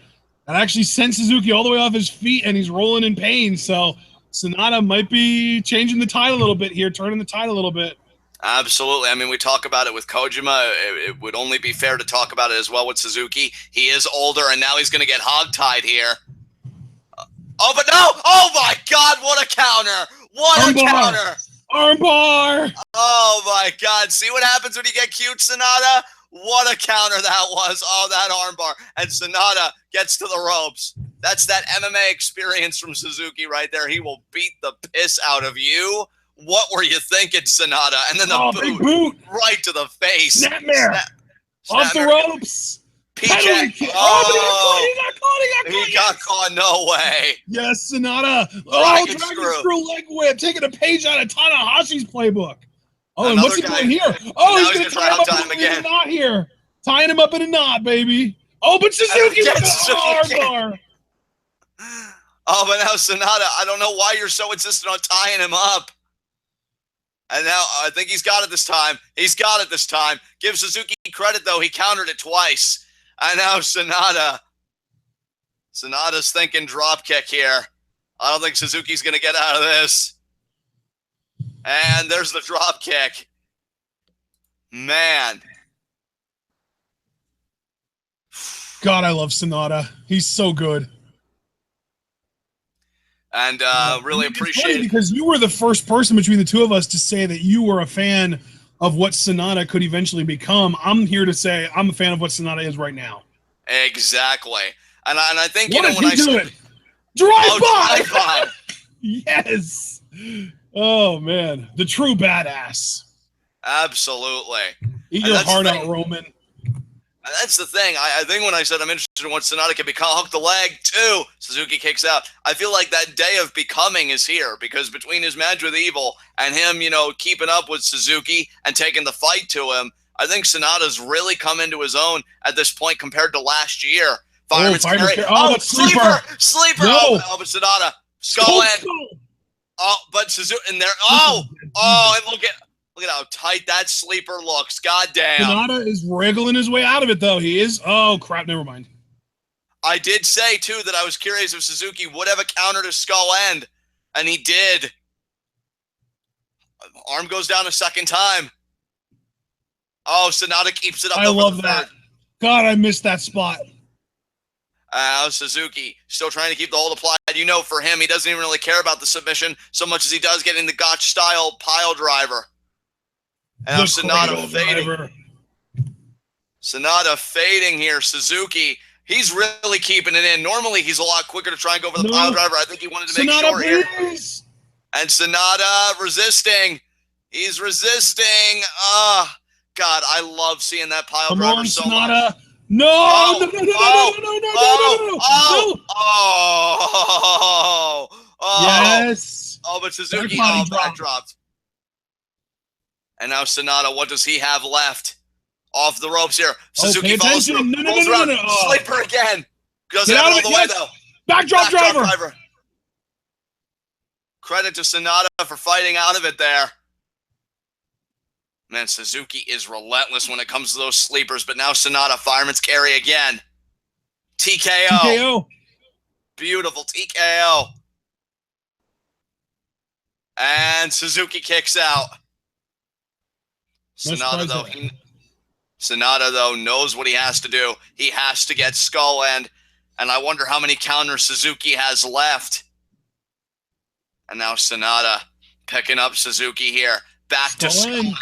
That actually sent Suzuki all the way off his feet, and he's rolling in pain. So SANADA might be changing the tide a little bit here, turning the tide a little bit. Absolutely. I mean, we talk about it with Kojima. It would only be fair to talk about it as well with Suzuki. He is older, and now he's going to get hogtied here. Oh, but no! Oh, my God, what a counter! What a counter! Armbar! Oh, my God. See what happens when you get cute, SANADA? What a counter that was. Oh, that armbar. And SANADA gets to the ropes. That's that MMA experience from Suzuki right there. He will beat the piss out of you. What were you thinking, SANADA? And then the big boot right to the face. Snapmare. Off the ropes. PK. He got caught. No way. Yes, SANADA. Dragon screw leg whip. Taking a page out of Tanahashi's playbook. Oh, and what's he doing here? Oh, he's going to tie him up in a knot here. Tying him up in a knot, baby. Oh, but Suzuki with the armbar. Oh, but now SANADA, I don't know why you're so insistent on tying him up. And now I think he's got it this time. He's got it this time. Give Suzuki credit, though. He countered it twice. And now SANADA's thinking drop kick here. I don't think Suzuki's going to get out of this. And there's the drop kick. Man. God, I love SANADA. He's so good. And really appreciate it. Because you were the first person between the two of us to say that you were a fan of what SANADA could eventually become. I'm here to say I'm a fan of what SANADA is right now. Exactly. And I think, what you know, when I said... Drive by! Drive by! Yes! Oh, man. The true badass. Absolutely. Eat your heart out, Roman. And that's the thing. I think when I said I'm interested in what SANADA can become, hook the leg, too. Suzuki kicks out. I feel like that day of becoming is here, because between his match with Evil and him, you know, keeping up with Suzuki and taking the fight to him, I think SANADA's really come into his own at this point compared to last year. Fireman's carry. Sleeper! Sleeper! No. Oh, but SANADA. Go in. Oh, but Suzuki in there. Oh, and look at how tight that sleeper looks. God damn. SANADA is wriggling his way out of it, though. He is. Oh, crap. Never mind. I did say, too, that I was curious if Suzuki would have a counter to Skull End, and he did. Arm goes down a second time. Oh, SANADA keeps it up. I love that. God, I missed that spot. Suzuki still trying to keep the hold applied. You know, for him, he doesn't even really care about the submission so much as he does getting the Gotch-style pile driver. And now SANADA fading. SANADA fading here. Suzuki, he's really keeping it in. Normally, he's a lot quicker to try and go for the pile driver. I think he wanted to make sure here. And SANADA resisting. He's resisting. God, I love seeing that pile driver so much. No! Yes! Oh, but Suzuki, back dropped. And now SANADA, what does he have left? Off the ropes here. Suzuki follows through. Rolls around. Sleeper again. Doesn't have it all the way, though. Backdrop driver. Credit to SANADA for fighting out of it there. Man, Suzuki is relentless when it comes to those sleepers, but now SANADA, fireman's carry again. TKO. Beautiful TKO. And Suzuki kicks out. SANADA, though, knows what he has to do. He has to get Skull End, and I wonder how many counters Suzuki has left. And now SANADA picking up Suzuki here. Back to Skull End.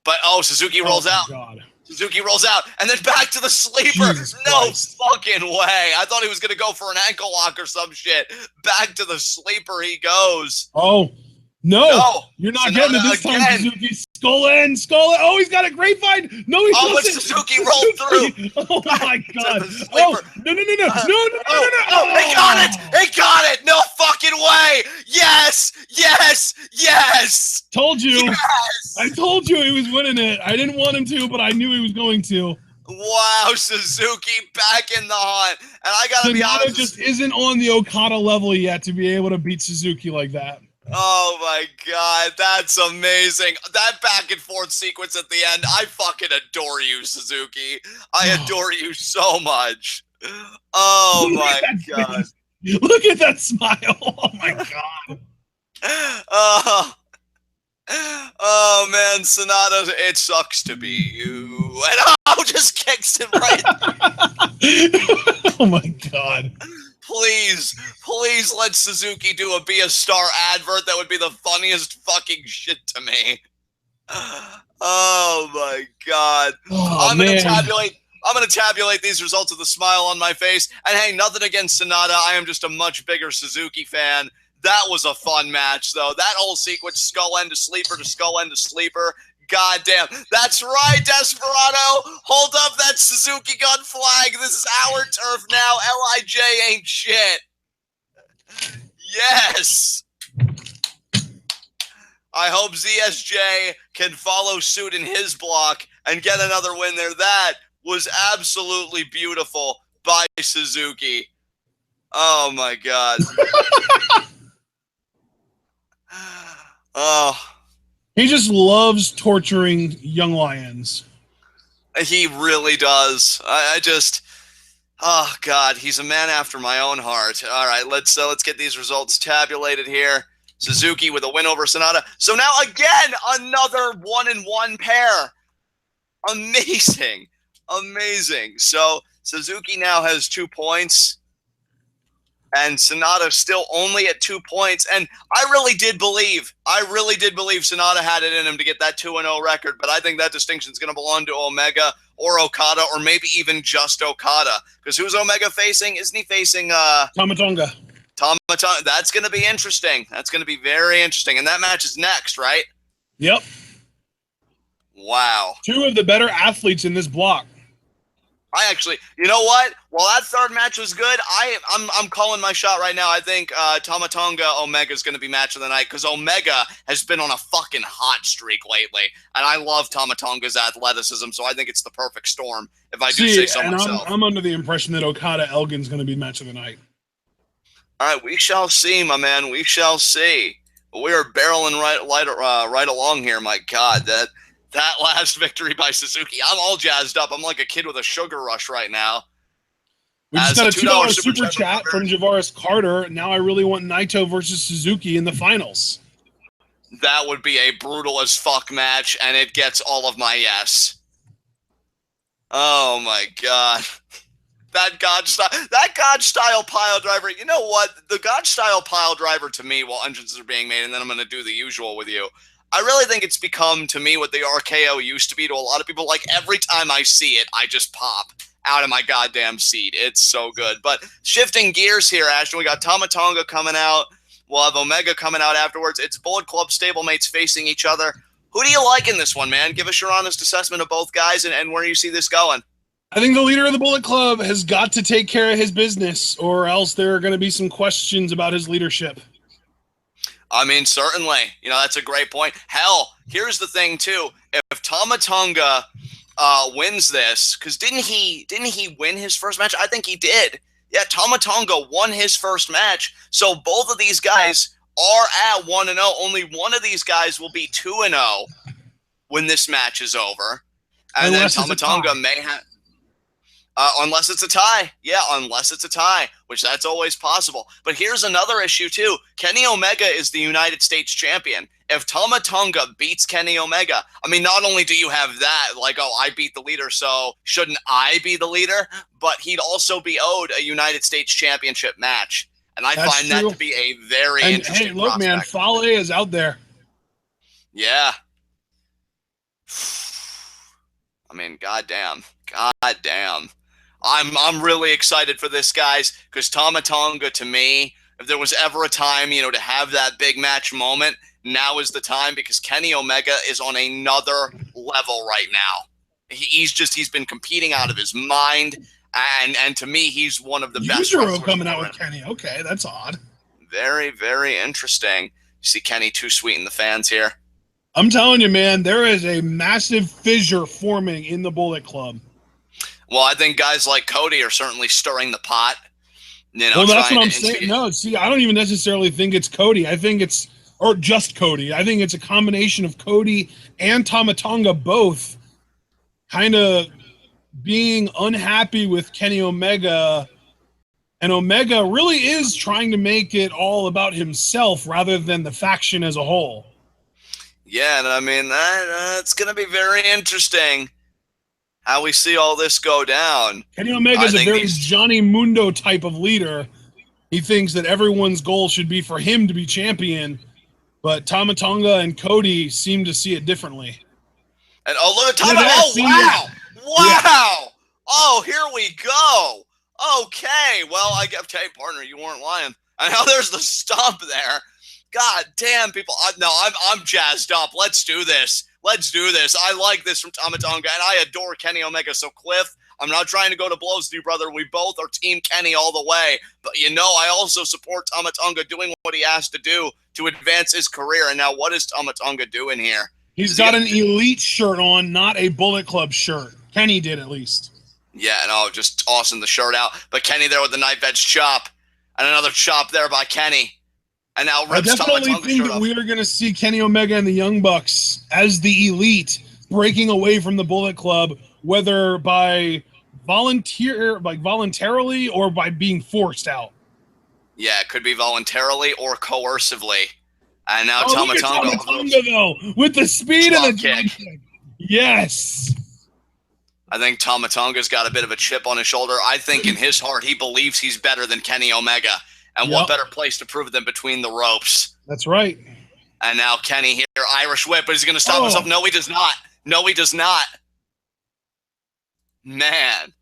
But, Suzuki rolls out. God. Suzuki rolls out, and then back to the sleeper. No fucking way. I thought he was going to go for an ankle lock or some shit. Back to the sleeper he goes. Oh, no. You're not getting it this time, Suzuki. Skull End. Oh, he's got a grapevine. No, he doesn't. But Suzuki rolled through. Oh, my God. No. He got it. He got it. No fucking way. Yes. Told you. Yes. I told you he was winning it. I didn't want him to, but I knew he was going to. Wow, Suzuki back in the hunt. And I got to be honest. Just isn't on the Okada level yet to be able to beat Suzuki like that. Oh my God, that's amazing. That back and forth sequence at the end, I fucking adore you, Suzuki. I adore you so much. Oh my God. Look at that smile. Oh my God. Oh man, SANADA, it sucks to be you. And just kicks him right. Oh my God. Please let Suzuki do a Be a Star advert. That would be the funniest fucking shit to me. Oh my God. I'm gonna tabulate these results with a smile on my face. And hey, nothing against SANADA. I am just a much bigger Suzuki fan. That was a fun match, though. That whole sequence, Skull End to sleeper to Skull End to sleeper. God damn. That's right, Desperado. Hold up that Suzuki gun flag. This is our turf now. LIJ ain't shit. Yes. I hope ZSJ can follow suit in his block and get another win there. That was absolutely beautiful by Suzuki. Oh, my God. He just loves torturing young lions. He really does. Oh God, he's a man after my own heart. All right, let's get these results tabulated here. Suzuki with a win over SANADA. So now again, another 1-1 pair. Amazing. So Suzuki now has 2 points. And SANADA still only at 2 points. And I really did believe SANADA had it in him to get that 2-0 record. But I think that distinction is going to belong to Omega or Okada, or maybe even just Okada. Because who's Omega facing? Isn't he facing Tama Tonga. That's going to be interesting. That's going to be very interesting. And that match is next, right? Yep. Wow. 2 of the better athletes in this block. I actually, you know what? While that third match was good, I'm calling my shot right now. I think Tama Tonga Omega is going to be match of the night because Omega has been on a fucking hot streak lately, and I love Tama Tonga's athleticism, so I think it's the perfect storm. If I do say so myself, I'm under the impression that Okada Elgin's going to be match of the night. All right, we shall see, my man. We shall see. We are barreling right along here. My God, that last victory by Suzuki. I'm all jazzed up. I'm like a kid with a sugar rush right now. We just As got a a $2 $2 super chat from Javaris Carter. Now I really want Naito versus Suzuki in the finals. That would be a brutal as fuck match, and it gets all of my yes. Oh my god. That God style pile driver. You know what? The God style pile driver to me, while entrances are being made, and then I'm going to do the usual with you. I really think it's become, to me, what the RKO used to be to a lot of people. Like, every time I see it, I just pop out of my goddamn seat. It's so good. But shifting gears here, Ashton, we got Tama Tonga coming out. We'll have Omega coming out afterwards. It's Bullet Club stablemates facing each other. Who do you like in this one, man? Give us your honest assessment of both guys and where you see this going. I think the leader of the Bullet Club has got to take care of his business, or else there are going to be some questions about his leadership. I mean, certainly. You know, that's a great point. Hell, here's the thing, too. If Tama Tonga wins this, because didn't he win his first match? I think he did. Yeah, Tama Tonga won his first match. So both of these guys are at 1-0. Only one of these guys will be 2-0 when this match is over. And Unless then Tama Tonga may have... unless it's a tie. Yeah, unless it's a tie, which that's always possible. But here's another issue, too. Kenny Omega is the United States champion. If Tama Tonga beats Kenny Omega, I mean, not only do you have that, like, oh, I beat the leader, so shouldn't I be the leader? But he'd also be owed a United States championship match. And I find that to be a very interesting prospect. Look, man, Fale is out there. Yeah. I mean, goddamn. I'm really excited for this, guys, because Tama Tonga, to me, if there was ever a time, you know, to have that big match moment, now is the time, because Kenny Omega is on another level right now. He's been competing out of his mind, and to me, he's one of the best. Yuzuru coming out with Kenny. Okay, that's odd. Very, very interesting. You see Kenny too sweet in the fans here. I'm telling you, man, there is a massive fissure forming in the Bullet Club. Well, I think guys like Cody are certainly stirring the pot. You know, well, that's what I'm saying. No, see, I don't even necessarily think it's Cody. I think it's, or just Cody. I think it's a combination of Cody and Tama Tonga both kind of being unhappy with Kenny Omega. And Omega really is trying to make it all about himself rather than the faction as a whole. Yeah, and I mean, that's going to be very interesting how we see all this go down. Kenny Omega is a very Johnny Mundo type of leader. He thinks that everyone's goal should be for him to be champion, but Tama Tonga and Cody seem to see it differently. And oh, look at Tama! Oh, wow! Wow! Yeah. Oh, here we go! Okay, well, okay, partner, you weren't lying. I know there's the stomp there. God damn, people! No, I'm jazzed up. Let's do this. Let's do this. I like this from Tama Tonga, and I adore Kenny Omega. So, Cliff, I'm not trying to go to blows with you, brother. We both are Team Kenny all the way. But, you know, I also support Tama Tonga doing what he has to do to advance his career. And now what is Tama Tonga doing here? He's got an Elite shirt on, not a Bullet Club shirt. Kenny did, at least. Yeah, no, just tossing the shirt out. But Kenny there with the knife edge chop. And another chop there by Kenny. And now I definitely think that we are going to see Kenny Omega and the Young Bucks as the Elite breaking away from the Bullet Club, whether by voluntarily or by being forced out. Yeah, it could be voluntarily or coercively. And now Tama Tonga, though, with the speed of the kick. Yes. I think Tama Tonga's got a bit of a chip on his shoulder. I think in his heart he believes he's better than Kenny Omega. And what better place to prove it than between the ropes? That's right. And now Kenny here, Irish whip, but he's going to stop himself. No, he does not. No, he does not. Man.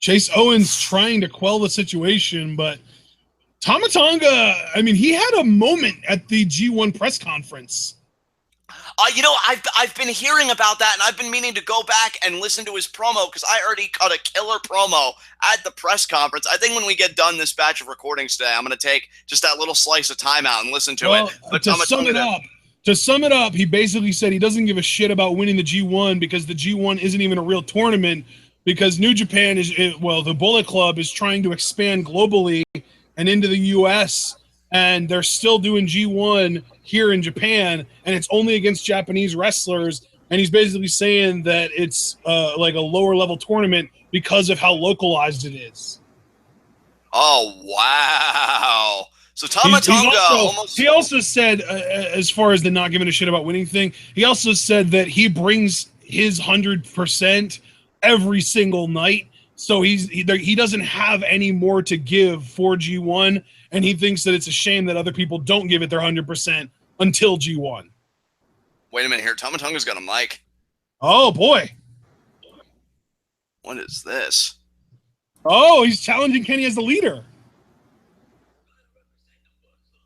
Chase Owens trying to quell the situation, but Tama Tonga, I mean, he had a moment at the G1 press conference. You know, I've been hearing about that, and I've been meaning to go back and listen to his promo because I already cut a killer promo at the press conference. I think when we get done this batch of recordings today, I'm going to take just that little slice of time out and listen to it. But to sum it up, he basically said he doesn't give a shit about winning the G1 because the G1 isn't even a real tournament because New Japan the Bullet Club is trying to expand globally and into the U.S., and they're still doing G1 here in Japan, and it's only against Japanese wrestlers, and he's basically saying that it's like a lower level tournament because of how localized it is. Oh wow! So Tama Tonga almost. He also said, as far as the not giving a shit about winning thing, he also said that he brings his 100% every single night. So he doesn't have any more to give for G1, and he thinks that it's a shame that other people don't give it their 100% until G1. Wait a minute here. Tama Tonga's got a mic. Oh boy! What is this? Oh, he's challenging Kenny as the leader.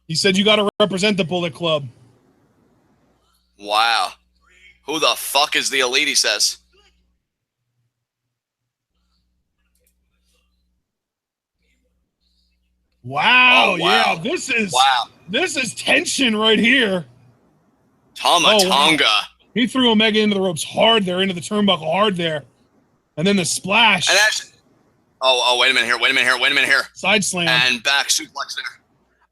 He said you got to represent the Bullet Club. Wow. Who the fuck is the elite, he says? Wow, oh, wow. Yeah, this is tension right here. Tama Tonga. Wow. He threw Omega into the ropes hard there, into the turnbuckle hard there. And then the splash. And actually, wait a minute here. Side slam. And back suplex there.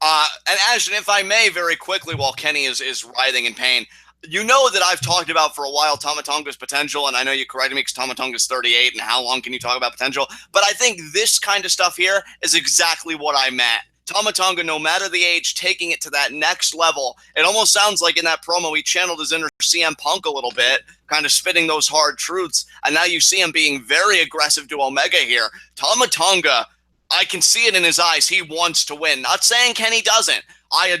And Ashton, if I may, very quickly, while Kenny is writhing in pain, you know that I've talked about for a while Tama Tonga's potential, and I know you corrected me because Tama Tonga's 38, and how long can you talk about potential? But I think this kind of stuff here is exactly what I meant. Tama Tonga, no matter the age, taking it to that next level. It almost sounds like in that promo he channeled his inner CM Punk a little bit, kind of spitting those hard truths, and now you see him being very aggressive to Omega here. Tama Tonga, I can see it in his eyes. He wants to win. Not saying Kenny doesn't. I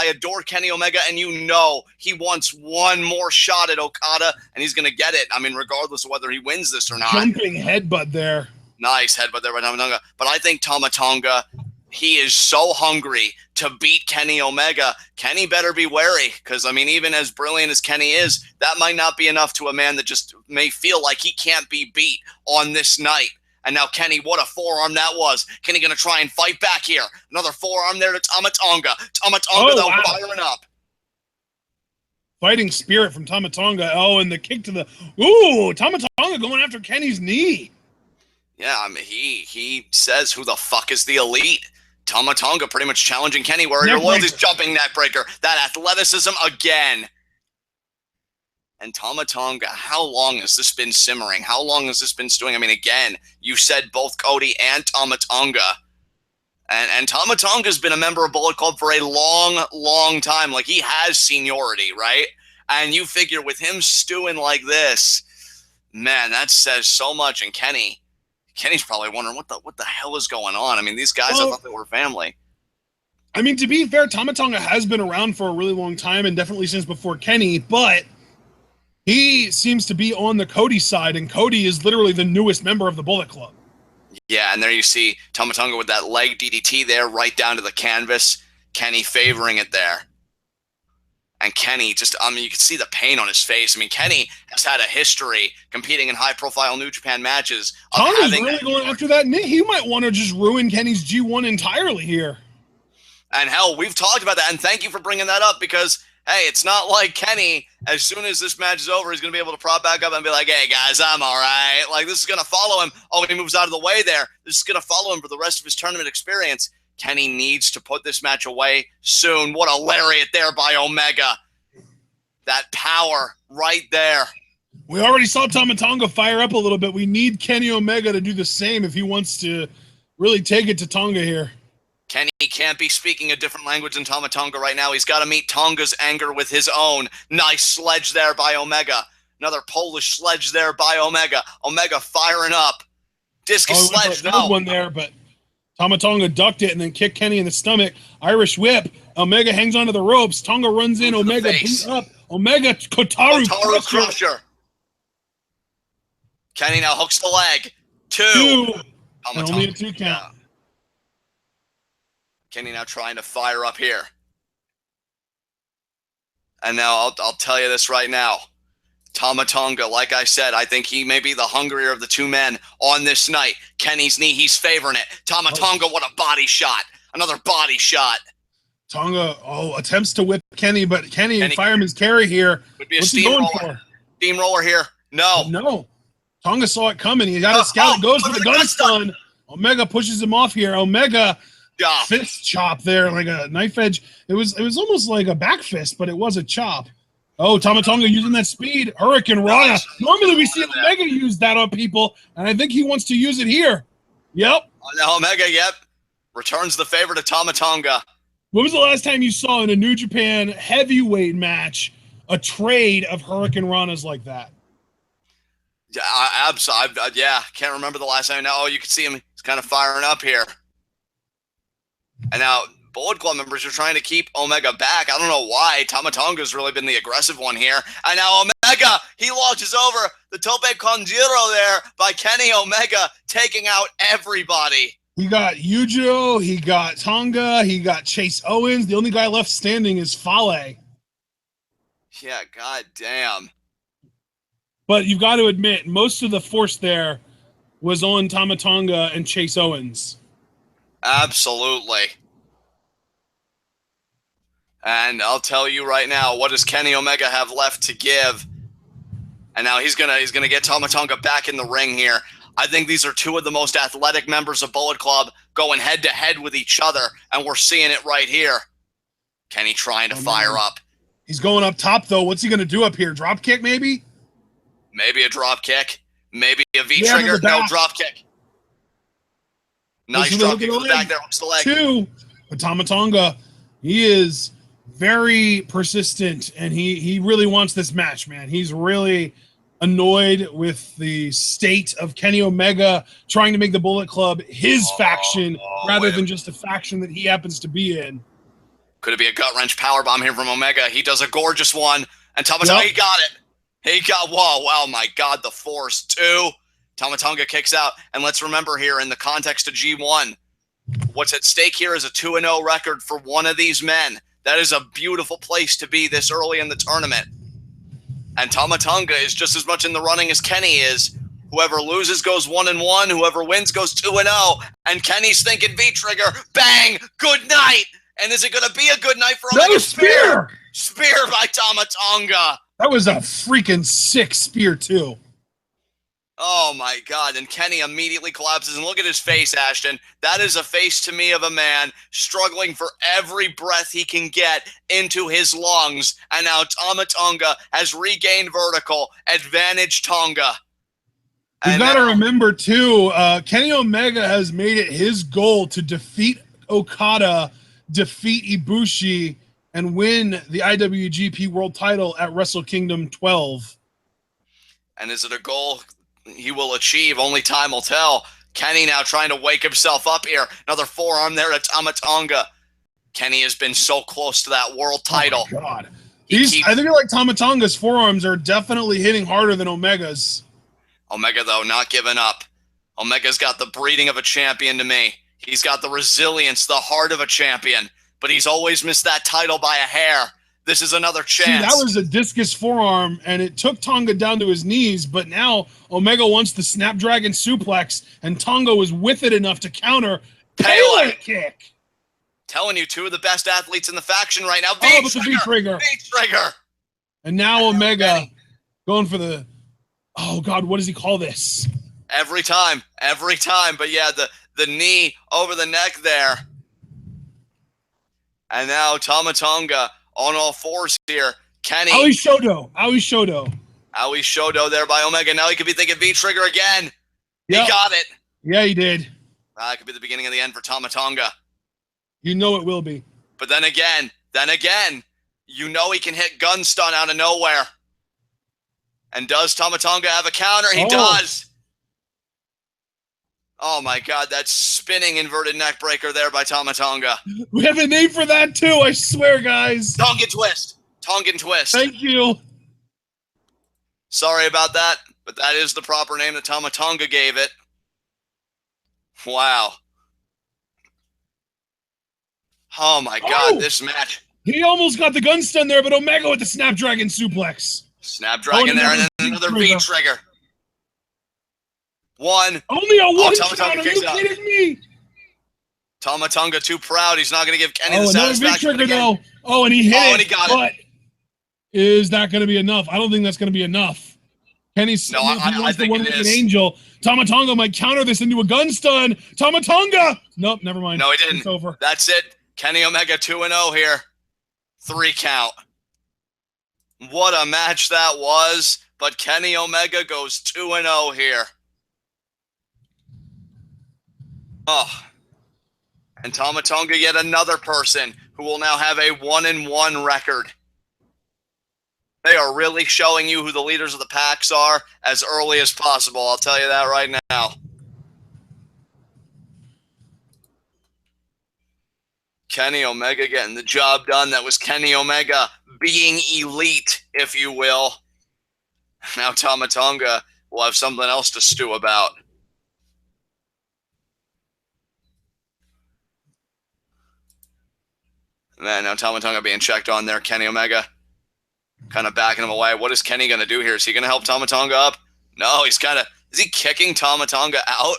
adore Kenny Omega, and you know he wants one more shot at Okada, and he's going to get it. I mean, regardless of whether he wins this or not. Jumping headbutt there. Nice headbutt there by Tama Tonga. But I think Tama Tonga, he is so hungry to beat Kenny Omega. Kenny better be wary, because, I mean, even as brilliant as Kenny is, that might not be enough to a man that just may feel like he can't be beat on this night. And now Kenny, what a forearm that was. Kenny going to try and fight back here. Another forearm there to Tama Tonga. Tama Tonga, though, firing up. Fighting spirit from Tama Tonga. Oh, and the kick to the... Ooh, Tama Tonga going after Kenny's knee. Yeah, I mean, he says, who the fuck is the elite? Tama Tonga pretty much challenging Kenny, where your loyalty's jumping neck breaker. That athleticism again. And Tama Tonga, how long has this been simmering? How long has this been stewing? I mean, again, you said both Cody and Tama Tonga. And Tama Tonga's been a member of Bullet Club for a long, long time. Like, he has seniority, right? And you figure with him stewing like this, man, that says so much. And Kenny's probably wondering what the hell is going on. I mean, these guys, I thought they were family. I mean, to be fair, Tama Tonga has been around for a really long time, and definitely since before Kenny, but he seems to be on the Cody side, and Cody is literally the newest member of the Bullet Club. Yeah, and there you see Tama Tonga with that leg DDT there, right down to the canvas. Kenny favoring it there. And Kenny just, I mean, you can see the pain on his face. I mean, Kenny has had a history competing in high-profile New Japan matches. Tonga's really going after that knee. He might want to just ruin Kenny's G1 entirely here. And hell, we've talked about that, and thank you for bringing that up, because hey, it's not like Kenny, as soon as this match is over, he's going to be able to prop back up and be like, hey, guys, I'm all right. Like, this is going to follow him. Oh, when he moves out of the way there, this is going to follow him for the rest of his tournament experience. Kenny needs to put this match away soon. What a lariat there by Omega. That power right there. We already saw Tama Tonga fire up a little bit. We need Kenny Omega to do the same if he wants to really take it to Tonga here. Kenny can't be speaking a different language than Tama Tonga right now. He's got to meet Tonga's anger with his own. Nice sledge there by Omega. Another Polish sledge there by Omega. Omega firing up. Discus sledge, no. One there, but Tama Tonga ducked it and then kicked Kenny in the stomach. Irish whip. Omega hangs onto the ropes. Tonga runs in. Omega beat up. Omega Kotaru Crusher. Kenny now hooks the leg. Two. Only a 2 count. Yeah. Kenny now trying to fire up here. And now I'll tell you this right now. Tama Tonga, like I said, I think he may be the hungrier of the two men on this night. Kenny's knee, he's favoring it. Tama Tonga, what a body shot. Another body shot. Tonga, attempts to whip Kenny, but Kenny fireman's carry here. Would be a steamroller. Steamroller here. No. Tonga saw it coming. He got a scout. Goes for the gun stun. Omega pushes him off here. Omega fist chop there, like a knife edge. It was almost like a back fist, but it was a chop. Oh, Tama Tonga using that speed. Hurricane Rana. Nice. Normally we see Omega use that on people, and I think he wants to use it here. Yep. Now Omega, yep, returns the favor to Tama Tonga. When was the last time you saw in a New Japan heavyweight match a trade of Hurricane Ranas like that? Yeah, absolutely. Yeah, can't remember the last time. Now, oh, you can see him. He's kind of firing up here. And now Bullet Club members are trying to keep Omega back. I don't know why. Tama Tonga's really been the aggressive one here. And now Omega, he launches over the Tope Conjuro there by Kenny Omega, taking out everybody. He got Yujiro, he got Tonga, he got Chase Owens. The only guy left standing is Fale. Yeah, god damn. But you've got to admit, most of the force there was on Tama Tonga and Chase Owens. Absolutely. And I'll tell you right now, what does Kenny Omega have left to give? And now he's gonna get Tama Tonga back in the ring here. I think these are two of the most athletic members of Bullet Club going head to head with each other, and we're seeing it right here. Kenny trying to fire up. He's going up top though. What's he gonna do up here? Drop kick maybe? Maybe a drop kick. Maybe a V trigger. No, drop kick. Nice drop kick to the back there. Hooks the leg. Two. But Tama Tonga, he is very persistent, and he really wants this match, man. He's really annoyed with the state of Kenny Omega trying to make the Bullet Club his faction rather than just a faction that he happens to be in. Could it be a gut wrench powerbomb here from Omega? He does a gorgeous one, and Tama Tonga, he got it. He got, whoa, wow, my God, the force, two. Tama Tonga kicks out, and let's remember here in the context of G1, what's at stake here is a 2-0 record for one of these men. That is a beautiful place to be this early in the tournament. And Tama Tonga is just as much in the running as Kenny is. Whoever loses goes 1-1, whoever wins goes 2-0, and Kenny's thinking V-trigger, bang, good night. And is it going to be a good night for Omega? No, spear! Spear by Tama Tonga. That was a freaking sick spear, too. Oh, my God. And Kenny immediately collapses. And look at his face, Ashton. That is a face to me of a man struggling for every breath he can get into his lungs. And now Tama Tonga has regained vertical. Advantage Tonga. You got to remember, too, Kenny Omega has made it his goal to defeat Okada, defeat Ibushi, and win the IWGP World Title at Wrestle Kingdom 12. And is it a goal he will achieve? Only time will tell. Kenny now trying to wake himself up here. Another forearm there to Tama Tonga. Kenny has been so close to that world title. Oh my God. I think like Tama Tonga's forearms are definitely hitting harder than Omega's. Omega, though, not giving up. Omega's got the breeding of a champion to me. He's got the resilience, the heart of a champion. But he's always missed that title by a hair. This is another chance. See, that was a discus forearm, and it took Tonga down to his knees, but now Omega wants the Snapdragon suplex, and Tonga was with it enough to counter Pele kick. Telling you, two of the best athletes in the faction right now. V-trigger. V-trigger. And now Omega going for the, oh God, what does he call this? Every time. But yeah, the knee over the neck there. And now Tama Tonga on all fours here. Kenny. Aoi Shodo there by Omega. Now he could be thinking V-trigger again. Yep. He got it. Yeah, he did. That could be the beginning of the end for Tama Tonga. You know it will be. But then again, you know he can hit gun stun out of nowhere. And does Tama Tonga have a counter? He does. Oh my God, that spinning inverted neck breaker there by Tama Tonga. We have a name for that too, I swear, guys. Tongan twist. Thank you. Sorry about that, but that is the proper name that Tama Tonga gave it. Wow. Oh my God, this match. He almost got the gun stun there, but Omega with the Snapdragon suplex. Snapdragon there, and then another V-trigger. One. Only a one count, are you kidding me? Tama Tonga too proud. He's not going to give Kenny the satisfaction. Another V-trigger though. Oh, and he hit it. And he got it. Is that going to be enough? I don't think that's going to be enough. Kenny's I think it is. An angel. Tama Tonga might counter this into a gun stun. Tama Tonga. Nope, never mind. No, he didn't. It's over. That's it. Kenny Omega 2-0 here. 3 count. What a match that was. But Kenny Omega goes 2-0 here. Oh. And Tama Tonga, yet another person who will now have a 1-1 record. They are really showing you who the leaders of the packs are as early as possible. I'll tell you that right now. Kenny Omega getting the job done. That was Kenny Omega being elite, if you will. Now Tama Tonga will have something else to stew about. Man, now Tama Tonga being checked on there. Kenny Omega kind of backing him away. What is Kenny going to do here? Is he going to help Tama Tonga up? No, he's kind of... Is he kicking Tama Tonga out?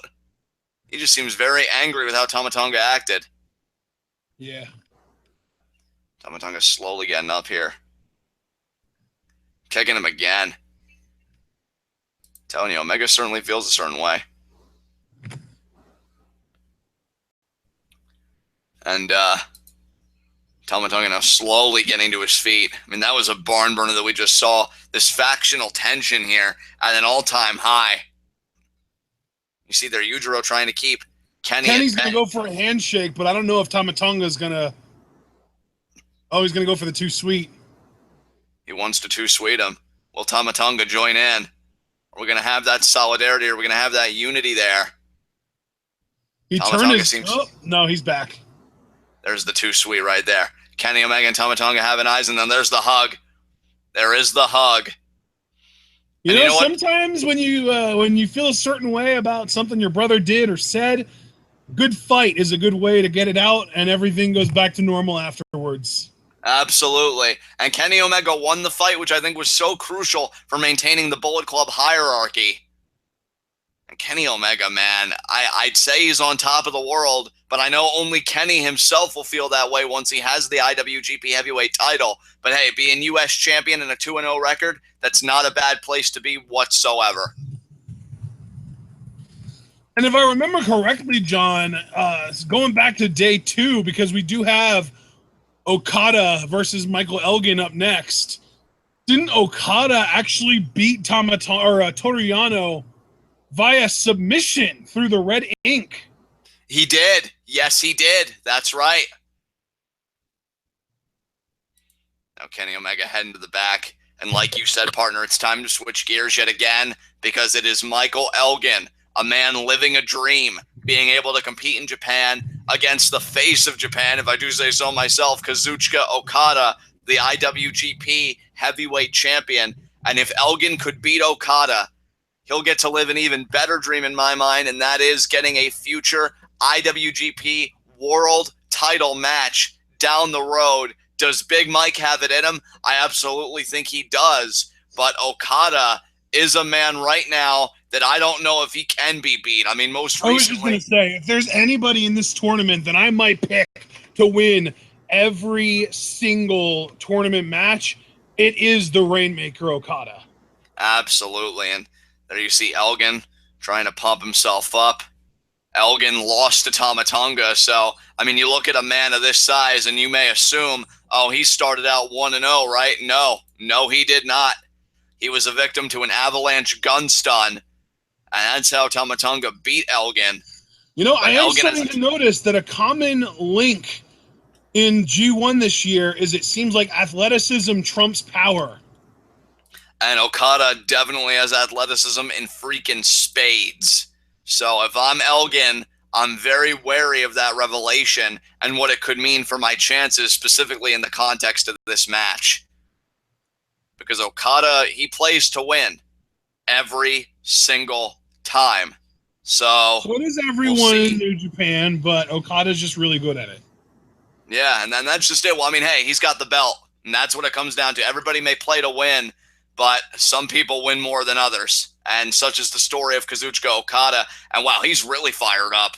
He just seems very angry with how Tama Tonga acted. Yeah. Tama Tonga slowly getting up here. Kicking him again. Telling you, Omega certainly feels a certain way. And Tama Tonga now slowly getting to his feet. I mean, that was a barn burner that we just saw. This factional tension here at an all-time high. You see there, Yujiro trying to keep Kenny's going to go for a handshake, but I don't know if Tama Tonga's going to... Oh, he's going to go for the too sweet. He wants to too sweet him. Will Tama Tonga join in? Are we going to have that solidarity? Are we going to have that unity there? He turned his... Oh, no, he's back. There's the too sweet right there. Kenny Omega and Tama Tonga having eyes, and then there's the hug. There is the hug. You know sometimes when you feel a certain way about something your brother did or said, good fight is a good way to get it out, and everything goes back to normal afterwards. Absolutely. And Kenny Omega won the fight, which I think was so crucial for maintaining the Bullet Club hierarchy. And Kenny Omega, man, I'd say he's on top of the world, but I know only Kenny himself will feel that way once he has the IWGP Heavyweight title. But hey, being U.S. champion and a 2-0 record, that's not a bad place to be whatsoever. And if I remember correctly, John, going back to day 2, because we do have Okada versus Michael Elgin up next, didn't Okada actually beat Toru Yano via submission through the red ink? He did. Yes, he did. That's right. Now Kenny Omega heading to the back. And like you said, partner, it's time to switch gears yet again, because it is Michael Elgin, a man living a dream, being able to compete in Japan against the face of Japan, if I do say so myself, Kazuchika Okada, the IWGP Heavyweight Champion. And if Elgin could beat Okada, he'll get to live an even better dream in my mind, and that is getting a future IWGP World title match down the road. Does Big Mike have it in him? I absolutely think he does. But Okada is a man right now that I don't know if he can be beat. I mean, most recently... I was just going to say, if there's anybody in this tournament that I might pick to win every single tournament match, it is the Rainmaker Okada. Absolutely. And there you see Elgin trying to pump himself up. Elgin lost to Tama Tonga. So, I mean, you look at a man of this size and you may assume, oh, he started out 1-0, right? No, he did not. He was a victim to an avalanche gun stun. And that's how Tama Tonga beat Elgin. You know, I am starting to notice that a common link in G1 this year is it seems like athleticism trumps power. And Okada definitely has athleticism in freaking spades. So if I'm Elgin, I'm very wary of that revelation and what it could mean for my chances, specifically in the context of this match. Because Okada, he plays to win every single time. So it is everyone in New Japan, but Okada's just really good at it. Yeah, and then that's just it. Well, I mean, hey, he's got the belt, and that's what it comes down to. Everybody may play to win, but some people win more than others. And such is the story of Kazuchika Okada. And wow, he's really fired up.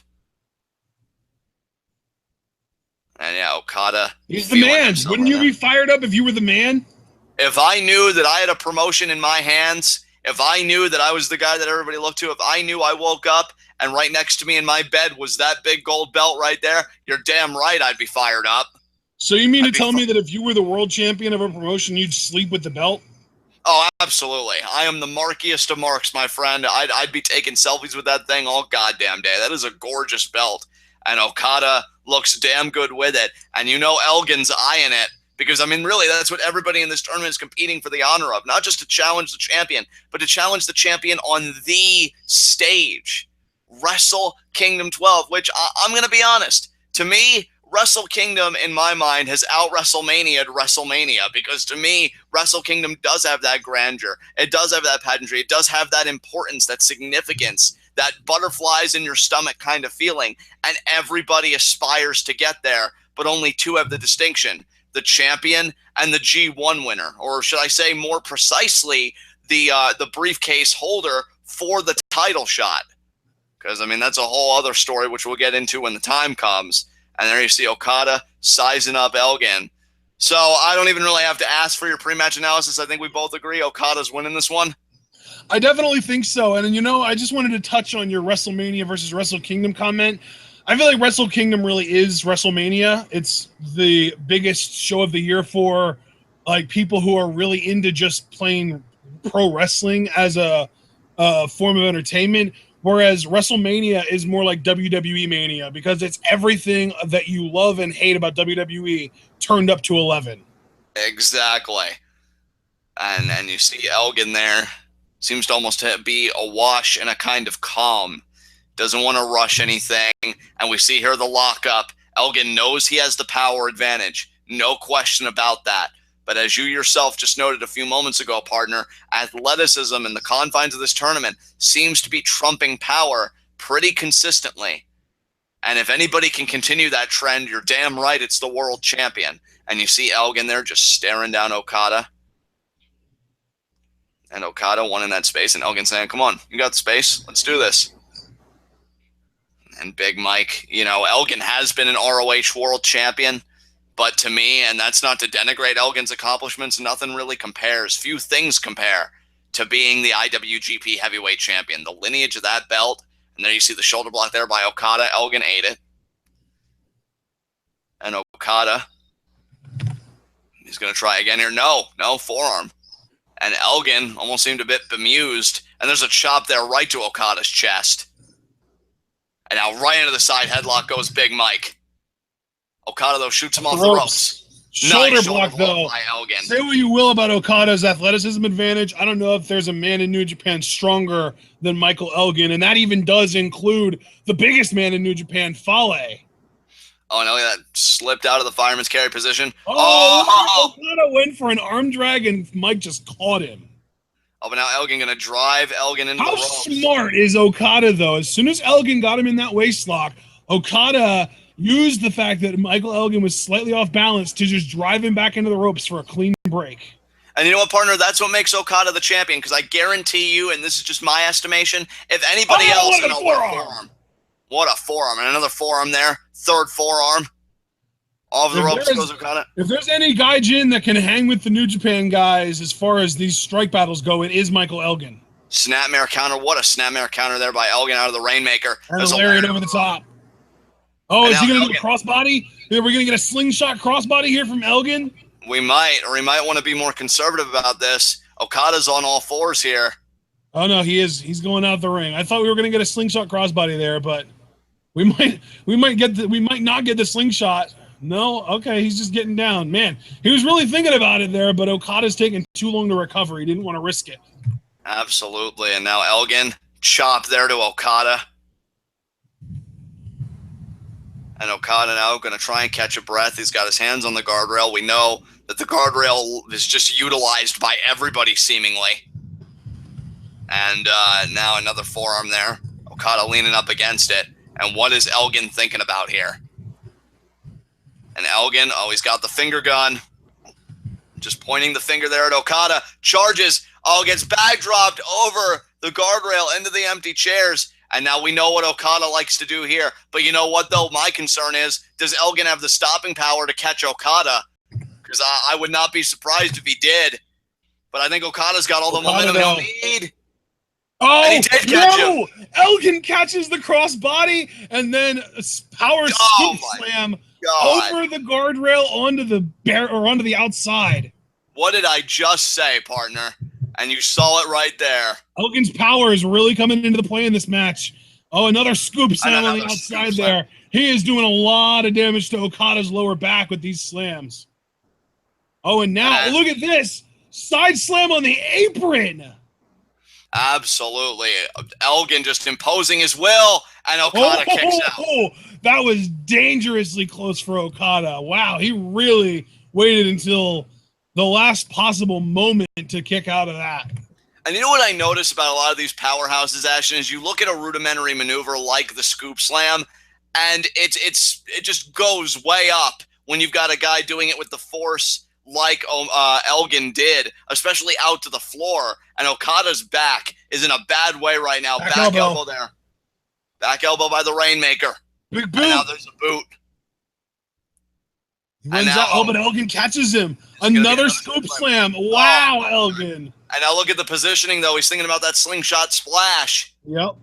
And yeah, Okada. He's the man. Wouldn't you be fired up if you were the man? If I knew that I had a promotion in my hands, if I knew that I was the guy that everybody looked to, if I knew I woke up and right next to me in my bed was that big gold belt right there, you're damn right I'd be fired up. So you mean I'd to be tell fu- me that if you were the world champion of a promotion, you'd sleep with the belt? Oh, absolutely. I am the markiest of marks, my friend. I'd be taking selfies with that thing all goddamn day. That is a gorgeous belt. And Okada looks damn good with it. And you know Elgin's eyeing it. Because, I mean, really, that's what everybody in this tournament is competing for the honor of. Not just to challenge the champion, but to challenge the champion on the stage. Wrestle Kingdom 12, which I'm going to be honest. To me, Wrestle Kingdom, in my mind, has out-WrestleMania'd WrestleMania, because to me, Wrestle Kingdom does have that grandeur. It does have that pageantry. It does have that importance, that significance, that butterflies in your stomach kind of feeling, and everybody aspires to get there, but only two have the distinction: the champion and the G1 winner, or should I say more precisely, the briefcase holder for the title shot. Because, I mean, that's a whole other story, which we'll get into when the time comes. And there you see Okada sizing up Elgin. So I don't even really have to ask for your pre-match analysis. I think we both agree Okada's winning this one. I definitely think so. And, you know, I just wanted to touch on your WrestleMania versus Wrestle Kingdom comment. I feel like Wrestle Kingdom really is WrestleMania. It's the biggest show of the year for, like, people who are really into just playing pro wrestling as a form of entertainment. Whereas WrestleMania is more like WWE Mania, because it's everything that you love and hate about WWE turned up to 11. Exactly. And you see Elgin there. Seems to almost be awash in a kind of calm. Doesn't want to rush anything. And we see here the lockup. Elgin knows he has the power advantage. No question about that. But as you yourself just noted a few moments ago, partner, athleticism in the confines of this tournament seems to be trumping power pretty consistently. And if anybody can continue that trend, you're damn right it's the world champion. And you see Elgin there just staring down Okada. And Okada wanting that space, and Elgin saying, come on, you got the space. Let's do this. And Big Mike, you know, Elgin has been an ROH world champion. But to me, and that's not to denigrate Elgin's accomplishments, nothing really compares. Few things compare to being the IWGP heavyweight champion. The lineage of that belt, and there you see the shoulder block there by Okada. Elgin ate it. And Okada, he's going to try again here. No, forearm. And Elgin almost seemed a bit bemused. And there's a chop there right to Okada's chest. And now right into the side headlock goes Big Mike. Okada, though, shoots him off the ropes. Shoulder Nice block, though. By Elgin. Say what you will about Okada's athleticism advantage. I don't know if there's a man in New Japan stronger than Michael Elgin, and that even does include the biggest man in New Japan, Fale. Oh, no, that slipped out of the fireman's carry position. Okada went for an arm drag, and Mike just caught him. Oh, but now Elgin going to drive Elgin into the ropes. How smart is Okada, though? As soon as Elgin got him in that waist lock, Okada used the fact that Michael Elgin was slightly off balance to just drive him back into the ropes for a clean break. And you know what, partner? That's what makes Okada the champion, because I guarantee you, and this is just my estimation, if anybody else... What a forearm! What a forearm. And another forearm there. Third forearm. Off the ropes goes Okada. If there's any gaijin that can hang with the New Japan guys as far as these strike battles go, it is Michael Elgin. Snapmare counter. What a snapmare counter there by Elgin out of the Rainmaker. And a lariat over the top. Oh, is he going to do a crossbody? Are we going to get a slingshot crossbody here from Elgin? We might, or he might want to be more conservative about this. Okada's on all fours here. Oh, no, he is. He's going out the ring. I thought we were going to get a slingshot crossbody there, but we might not get the slingshot. No, okay, he's just getting down. Man, he was really thinking about it there, but Okada's taking too long to recover. He didn't want to risk it. Absolutely, and now Elgin, chop there to Okada. And Okada now going to try and catch a breath. He's got his hands on the guardrail. We know that the guardrail is just utilized by everybody seemingly. And now another forearm there. Okada leaning up against it. And what is Elgin thinking about here? And Elgin, oh, he's got the finger gun. Just pointing the finger there at Okada. Charges. Oh, gets bag dropped over the guardrail into the empty chairs. And now we know what Okada likes to do here. But you know what, though? My concern is, does Elgin have the stopping power to catch Okada? Because I would not be surprised if he did. But I think Okada's got all the momentum he'll need. Oh, and he did catch him. Elgin catches the crossbody and then power scoop slam God. over the guardrail onto the outside. What did I just say, partner? And you saw it right there. Elgin's power is really coming into the play in this match. Oh, another scoop slam on the outside there. He is doing a lot of damage to Okada's lower back with these slams. Oh, and now look at this. Side slam on the apron. Absolutely. Elgin just imposing his will, and Okada kicks out. That was dangerously close for Okada. Wow, he really waited until the last possible moment to kick out of that. And you know what I notice about a lot of these powerhouses, Ashton, is you look at a rudimentary maneuver like the scoop slam, and it just goes way up when you've got a guy doing it with the force like Elgin did, especially out to the floor. And Okada's back is in a bad way right now. Back elbow there. Back elbow by the Rainmaker. Big boot. And now there's a boot. He runs out, but Elgin catches him. Another scoop slam. Wow, Elgin. And now look at the positioning, though. He's thinking about that slingshot splash. Yep.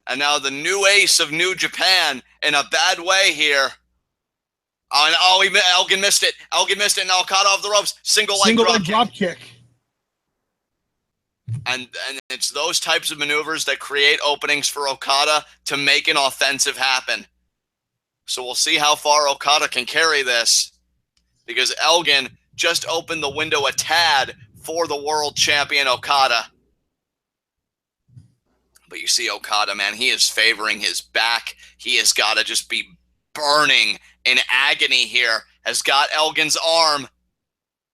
And now the new ace of New Japan in a bad way here. Elgin missed it. Elgin missed it. Now Okada off the ropes. Single leg drop kick. And it's those types of maneuvers that create openings for Okada to make an offensive happen. So we'll see how far Okada can carry this, because Elgin just opened the window a tad for the world champion Okada. But you see Okada, man, he is favoring his back. He has got to just be burning in agony here. Has got Elgin's arm.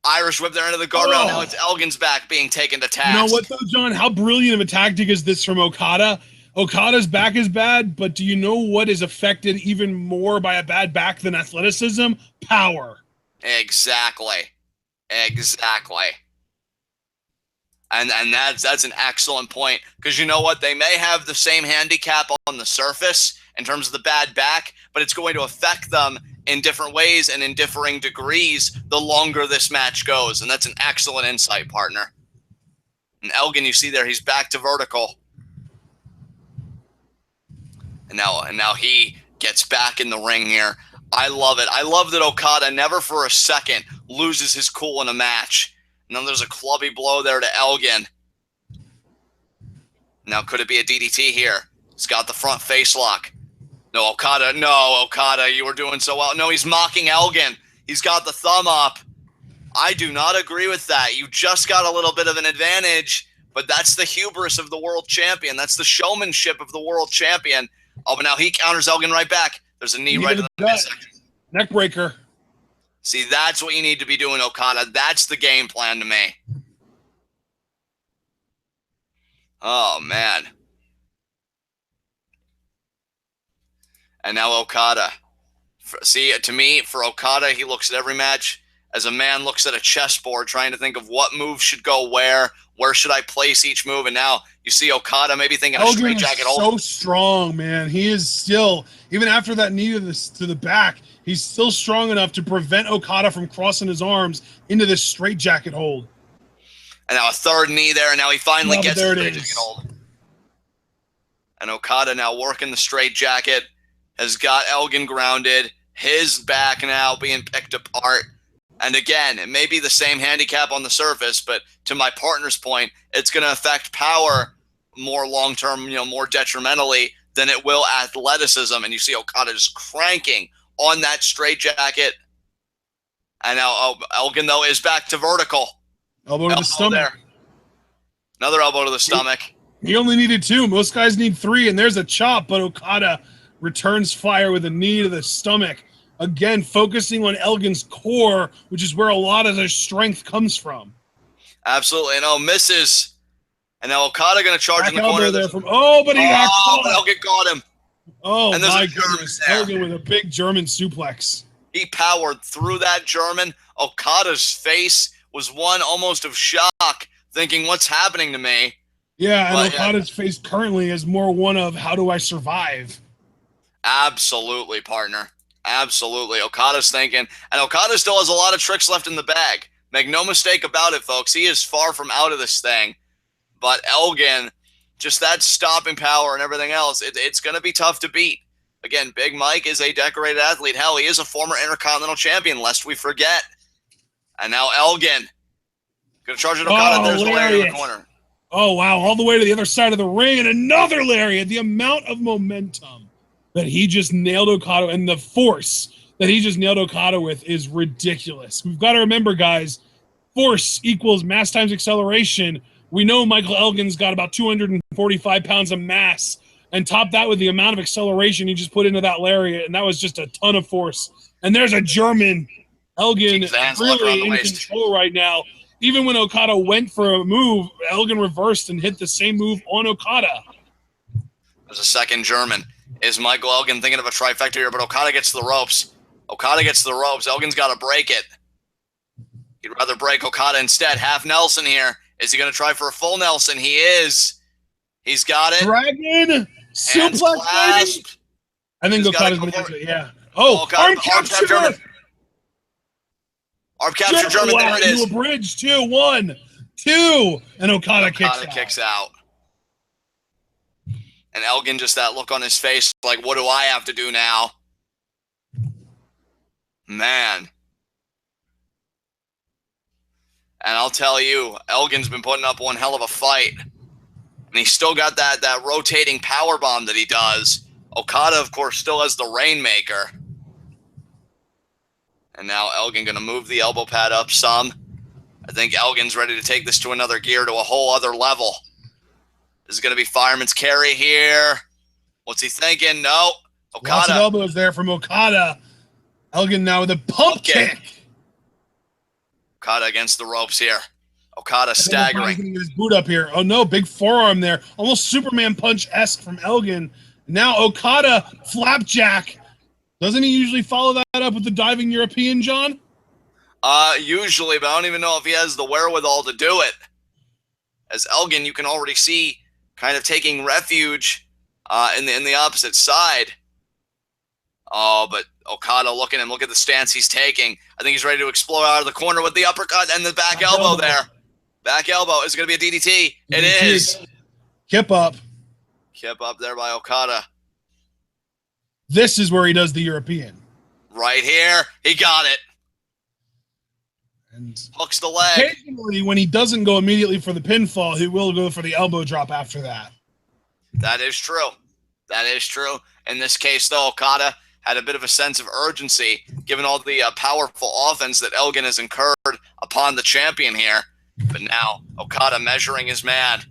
Irish whip there into the guardrail. Now it's Elgin's back being taken to task. You know what, though, John? How brilliant of a tactic is this from Okada? Okada's back is bad, but do you know what is affected even more by a bad back than athleticism? Power. Exactly. And that's an excellent point, because you know what? They may have the same handicap on the surface in terms of the bad back, but it's going to affect them in different ways and in differing degrees the longer this match goes. And that's an excellent insight, partner. And Elgin, you see there, he's back to vertical. And now he gets back in the ring here. I love it. I love that Okada never for a second loses his cool in a match. And then there's a clubby blow there to Elgin. Now, could it be a DDT here? He's got the front face lock. No, Okada, you were doing so well. No, he's mocking Elgin. He's got the thumb up. I do not agree with that. You just got a little bit of an advantage, but that's the hubris of the world champion. That's the showmanship of the world champion. Oh, but now he counters Elgin right back. There's a knee right in the midsection. Neck breaker. See, that's what you need to be doing, Okada. That's the game plan to me. Oh, man. And now Okada. See, to me, for Okada, he looks at every match as a man looks at a chessboard trying to think of what move should go where should I place each move. And now you see Okada maybe thinking a straight jacket hold. So strong, man. He is still, even after that knee to the back, he's still strong enough to prevent Okada from crossing his arms into this straight jacket hold. And now a third knee there, and now he finally gets the straight jacket hold. And Okada now working the straight jacket, has got Elgin grounded, his back now being picked apart. And again, it may be the same handicap on the surface, but to my partner's point, it's going to affect power more long-term, more detrimentally than it will athleticism. And you see Okada just cranking on that straight jacket. And now Elgin, though, is back to vertical. Elbow to the stomach. There. Another elbow to the stomach. He only needed 2. Most guys need 3, and there's a chop, but Okada returns fire with a knee to the stomach. Again, focusing on Elgin's core, which is where a lot of their strength comes from. Absolutely. And misses. And now Okada going to charge back in the corner. There from, but he got caught. Elgin got him. Oh, and my goodness. Elgin with a big German suplex. He powered through that German. Okada's face was one almost of shock, thinking, what's happening to me? Yeah, and Okada's face currently is more one of, how do I survive? Absolutely, partner. Absolutely. Okada's thinking, and Okada still has a lot of tricks left in the bag. Make no mistake about it, folks. He is far from out of this thing. But Elgin, just that stopping power and everything else, it's going to be tough to beat. Again, Big Mike is a decorated athlete. Hell, he is a former Intercontinental Champion, lest we forget. And now Elgin. Gonna charge at Okada. There's the lariat in the corner. Oh, wow. All the way to the other side of the ring, and another lariat. The amount of momentum that he just nailed Okada, and the force that he just nailed Okada with is ridiculous. We've got to remember, guys, force equals mass times acceleration. We know Michael Elgin's got about 245 pounds of mass, and top that with the amount of acceleration he just put into that lariat, and that was just a ton of force. And there's a German. Elgin really in control right now. Even when Okada went for a move, Elgin reversed and hit the same move on Okada. There's a second German. Is Michael Elgin thinking of a trifecta here? But Okada gets the ropes. Okada gets the ropes. Elgin's got to break it. He'd rather break Okada instead. Half Nelson here. Is he going to try for a full Nelson? He is. He's got it. Dragon suplex. I think Okada's going to get it. Yeah. Oh, arm capture. German. Arm capture German. There it is. Into a bridge. 2, 1, 2, and Okada kicks out. And Elgin, just that look on his face, like, what do I have to do now? Man. And I'll tell you, Elgin's been putting up one hell of a fight. And he's still got that rotating power bomb that he does. Okada, of course, still has the Rainmaker. And now Elgin going to move the elbow pad up some. I think Elgin's ready to take this to another gear, to a whole other level. This is going to be fireman's carry here. What's he thinking? No. Okada. Lots of elbows there from Okada. Elgin now with a pump kick. Okada against the ropes here. Okada staggering. Getting his boot up here. Oh no, big forearm there. Almost Superman punch-esque from Elgin. Now Okada flapjack. Doesn't he usually follow that up with the diving European, John? Usually, but I don't even know if he has the wherewithal to do it. As Elgin, you can already see kind of taking refuge in the opposite side. Oh, but Okada look at the stance he's taking. I think he's ready to explode out of the corner with the uppercut and the back elbow there. Back elbow. Is it going to be a DDT? It is. Kip up. Kip up there by Okada. This is where he does the European. Right here. He got it. And hooks the leg. Occasionally, when he doesn't go immediately for the pinfall, he will go for the elbow drop after that. That is true. That is true. In this case, though, Okada had a bit of a sense of urgency, given all the powerful offense that Elgin has incurred upon the champion here. But now, Okada measuring his man.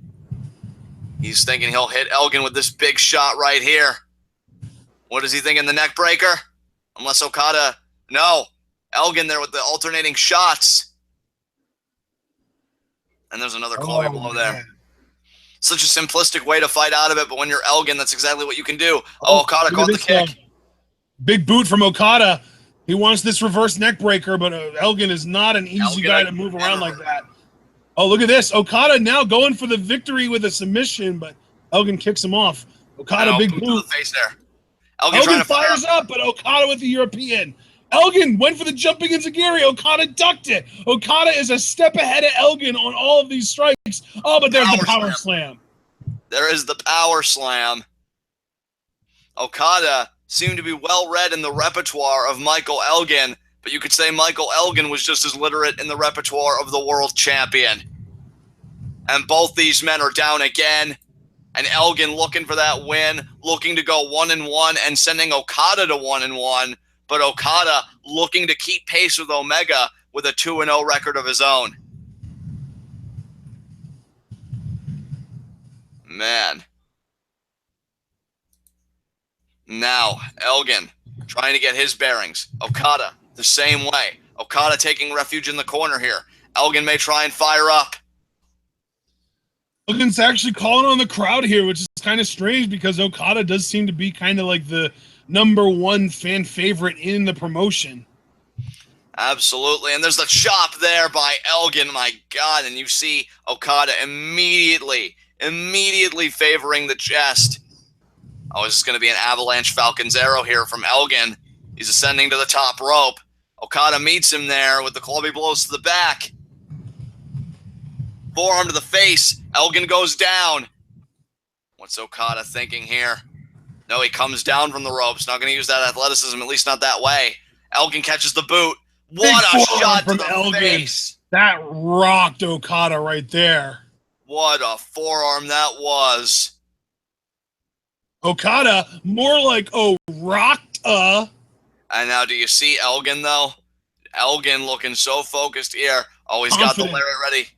He's thinking he'll hit Elgin with this big shot right here. What is he thinking, the neck breaker? Unless Okada... No. Elgin there with the alternating shots. And there's another clubby blow there. Such a simplistic way to fight out of it, but when you're Elgin, that's exactly what you can do. Oh, Okada caught the kick. Big boot from Okada. He wants this reverse neck breaker, but Elgin is not an easy guy to move around like that. Oh, look at this. Okada now going for the victory with a submission, but Elgin kicks him off. Okada, big boot. To the face there. Elgin fires up, but Okada with the European. Elgin went for the jumping enziguri. Okada ducked it. Okada is a step ahead of Elgin on all of these strikes. Oh, but there's the power slam. There is the power slam. Okada seemed to be well read in the repertoire of Michael Elgin, but you could say Michael Elgin was just as literate in the repertoire of the world champion. And both these men are down again. And Elgin looking for that win, looking to go 1-1 and sending Okada to 1-1. But Okada looking to keep pace with Omega with a 2-0 record of his own. Man. Now, Elgin trying to get his bearings. Okada the same way. Okada taking refuge in the corner here. Elgin may try and fire up. Elgin's actually calling on the crowd here, which is kind of strange because Okada does seem to be kind of like the #1 fan favorite in the promotion. Absolutely. And there's the chop there by Elgin. My God. And you see Okada immediately favoring the chest. Oh, is this going to be an Avalanche Falcon's arrow here from Elgin? He's ascending to the top rope. Okada meets him there with the clubby blows to the back. Forearm to the face. Elgin goes down. What's Okada thinking here? No, he comes down from the ropes. Not going to use that athleticism, at least not that way. Elgin catches the boot. What a shot to the face. That rocked Okada right there. What a forearm that was. Okada, more like, oh, rocked. And now, do you see Elgin, though? Elgin looking so focused here. Oh, he's got the lariat ready.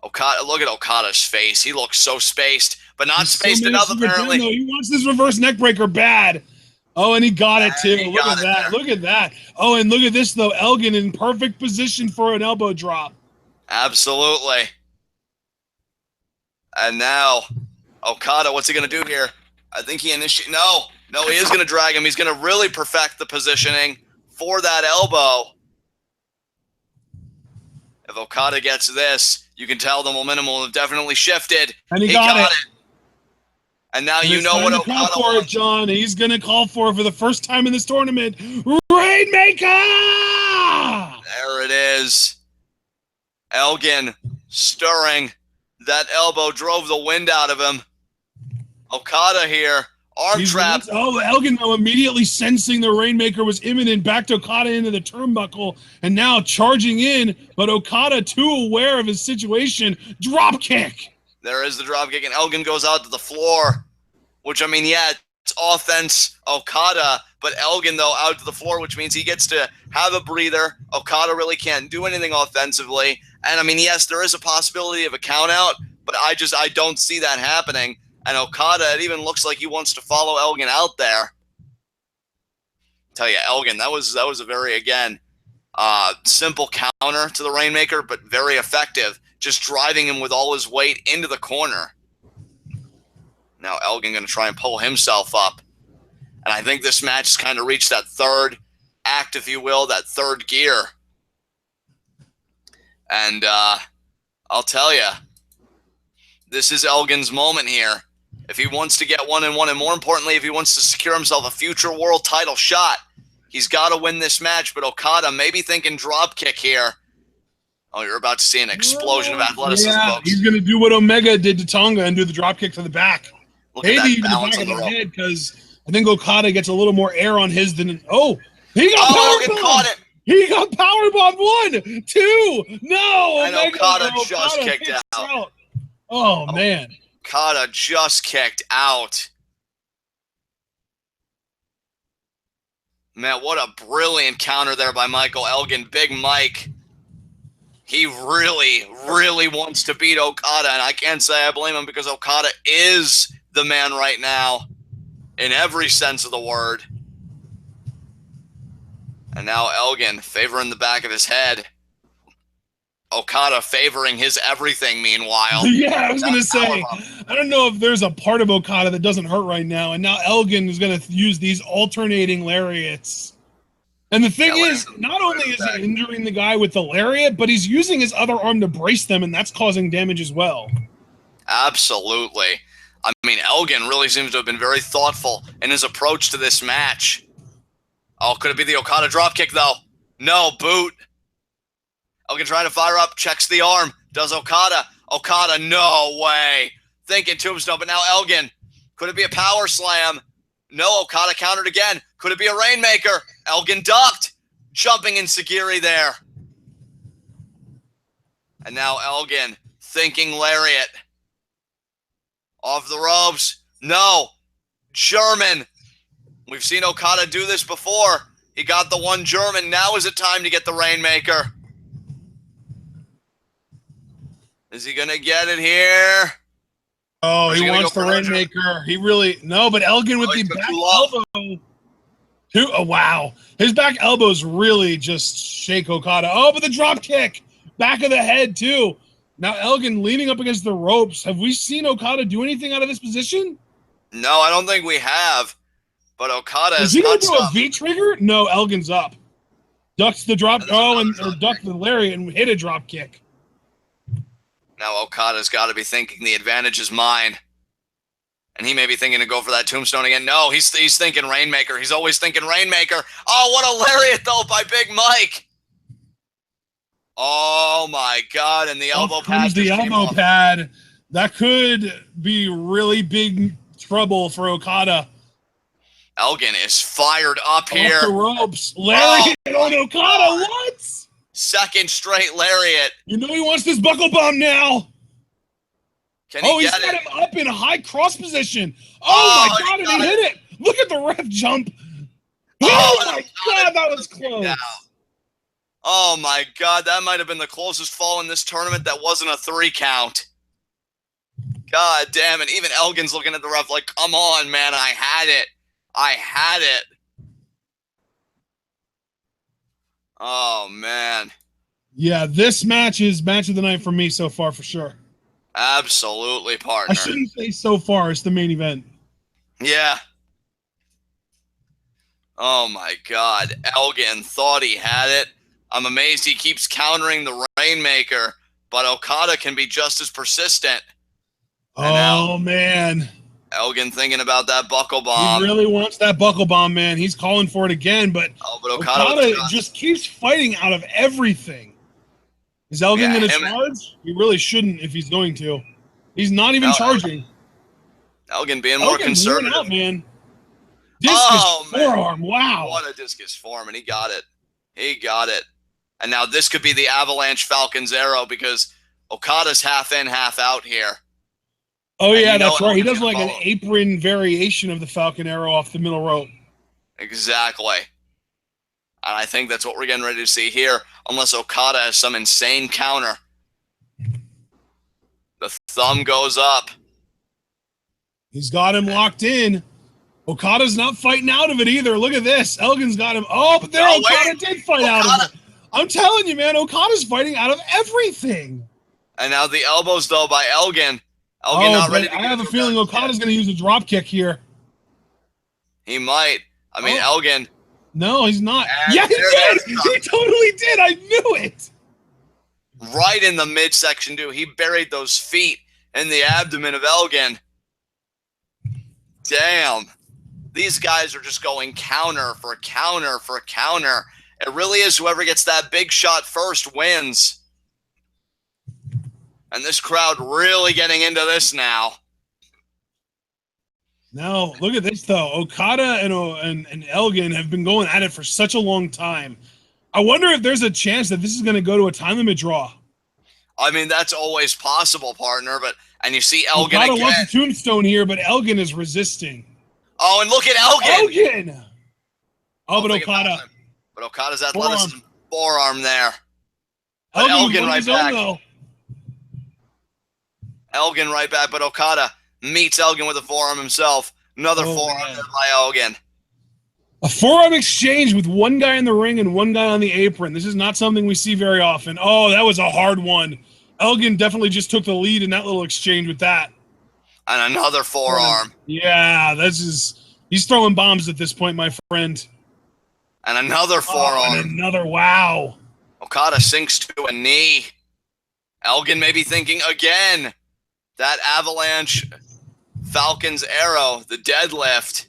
Okada, look at Okada's face. He looks so spaced, but not spaced enough, apparently. He wants this reverse neckbreaker bad. Oh, and he got it, too. Look at that. Look at that. Oh, and look at this, though. Elgin in perfect position for an elbow drop. Absolutely. And now, Okada, what's he going to do here? I think he initiates. No, he is going to drag him. He's going to really perfect the positioning for that elbow. If Okada gets this, you can tell the momentum will have definitely shifted. And he got it. And now you know what Okada wants. John. He's going to call for the first time in this tournament. Rainmaker! There it is. Elgin stirring. That elbow drove the wind out of him. Okada here. Arm trap. Oh, Elgin now immediately sensing the Rainmaker was imminent, backed Okada into the turnbuckle, and now charging in, but Okada, too aware of his situation, drop kick. There is the drop kick, and Elgin goes out to the floor, which, I mean, yeah, it's offense Okada, but Elgin, though, out to the floor, which means he gets to have a breather. Okada really can't do anything offensively, and, I mean, yes, there is a possibility of a count out, but I don't see that happening. And Okada, it even looks like he wants to follow Elgin out there. Tell you, Elgin, that was a very, again, simple counter to the Rainmaker, but very effective. Just driving him with all his weight into the corner. Now Elgin going to try and pull himself up. And I think this match has kind of reached that third act, if you will, that third gear. And I'll tell you, this is Elgin's moment here. If he wants to get 1-1, and more importantly, if he wants to secure himself a future world title shot, he's got to win this match. But Okada may be thinking drop kick here. Oh, you're about to see an explosion of athleticism, folks. He's going to do what Omega did to Tonga and do the drop kick to the back. Maybe even the back of the head, because I think Okada gets a little more air on his than... Oh, he got Elgin caught it. He got powerbombed 1, 2. No. And Okada just kicked out. Oh, man. Okada just kicked out. Man, what a brilliant counter there by Michael Elgin. Big Mike. He really, really wants to beat Okada, and I can't say I blame him because Okada is the man right now in every sense of the word. And now Elgin favoring the back of his head. Okada favoring his everything, meanwhile. Yeah, I was going to say, I don't know if there's a part of Okada that doesn't hurt right now, and now Elgin is going to use these alternating lariats. And the thing is, not only is he injuring the guy with the lariat, but he's using his other arm to brace them, and that's causing damage as well. Absolutely. I mean, Elgin really seems to have been very thoughtful in his approach to this match. Oh, could it be the Okada dropkick, though? No, boot. Elgin trying to fire up, checks the arm. Does Okada? Okada, no way. Thinking tombstone, but now Elgin. Could it be a power slam? No, Okada countered again. Could it be a Rainmaker? Elgin ducked. Jumping Enziguri there. And now Elgin thinking lariat. Off the ropes. No. German. We've seen Okada do this before. He got the one German. Now is it time to get the Rainmaker? Is he going to get it here? Oh, he wants the Rainmaker. He really... No, but Elgin with the back elbow. Oh, wow. His back elbows really just shake Okada. Oh, but the drop kick. Back of the head, too. Now Elgin leaning up against the ropes. Have we seen Okada do anything out of this position? No, I don't think we have. But Okada is he going to do a V-trigger? No, Elgin's up. Ducks the drop... Oh, or ducked the lariat and hit a drop kick. Now Okada's got to be thinking the advantage is mine. And he may be thinking to go for that tombstone again. No, he's thinking Rainmaker. He's always thinking Rainmaker. Oh, what a lariat, though, by Big Mike. Oh, my God. And the elbow pad. The elbow pad. That could be really big trouble for Okada. Elgin is fired up here. Off the ropes. Lariat on Okada. What? Second straight lariat. You know he wants this buckle bomb now. Can he he's get got it? him up in a high cross position. Oh my God, and he hit it. Look at the ref jump. Oh my God, that was close. Oh my God, that might have been the closest fall in this tournament that wasn't a 3 count. God damn it. Even Elgin's looking at the ref like, come on, man, I had it. I had it. Oh, man. Yeah, this match is match of the night for me so far, for sure. Absolutely, partner. I shouldn't say so far. It's the main event. Yeah. Oh, my God. Elgin thought he had it. I'm amazed he keeps countering the Rainmaker, but Okada can be just as persistent. Oh, man. Elgin thinking about that buckle bomb. He really wants that buckle bomb, man. He's calling for it again, but Okada just keeps fighting out of everything. Is Elgin going to charge? He really shouldn't if he's going to. He's not even charging. Elgin being more conservative. Out, man. Discus forearm. Wow. What a discus form, and he got it. He got it. And now this could be the Avalanche Falcon's arrow because Okada's half in, half out here. Oh, yeah, that's right. He does like an apron variation of the Falcon arrow off the middle rope. Exactly. And I think that's what we're getting ready to see here, unless Okada has some insane counter. The thumb goes up. He's got him locked in. Okada's not fighting out of it either. Look at this. Elgin's got him. Oh, but there Okada did fight out of it. I'm telling you, man, Okada's fighting out of everything. And now the elbows, though, by Elgin. Elgin not ready to I have a feeling Okada's going to use a drop kick here. He might. I mean, Elgin. No, he's not. Yeah, he did. He totally did. I knew it. Right in the midsection, dude. He buried those feet in the abdomen of Elgin. Damn. These guys are just going counter for counter for counter. It really is whoever gets that big shot first wins. And this crowd really getting into this now. No, look at this, though. Okada and Elgin have been going at it for such a long time. I wonder if there's a chance that this is going to go to a time limit draw. I mean, that's always possible, partner. And you see Elgin Okada again. wants a tombstone here, but Elgin is resisting. Oh, and look at Elgin. Oh, but Okada. But Okada's athleticism forearm there. But Elgin right back. Elgin right back, but Okada meets Elgin with a forearm himself. Another forearm by Elgin. A forearm exchange with one guy in the ring and one guy on the apron. This is not something we see very often. Oh, that was a hard one. Elgin definitely just took the lead in that little exchange with that. And another forearm. Yeah, he's throwing bombs at this point, my friend. And another forearm. And another, wow. Okada sinks to a knee. Elgin may be thinking again. That Avalanche Falcon's arrow, the deadlift.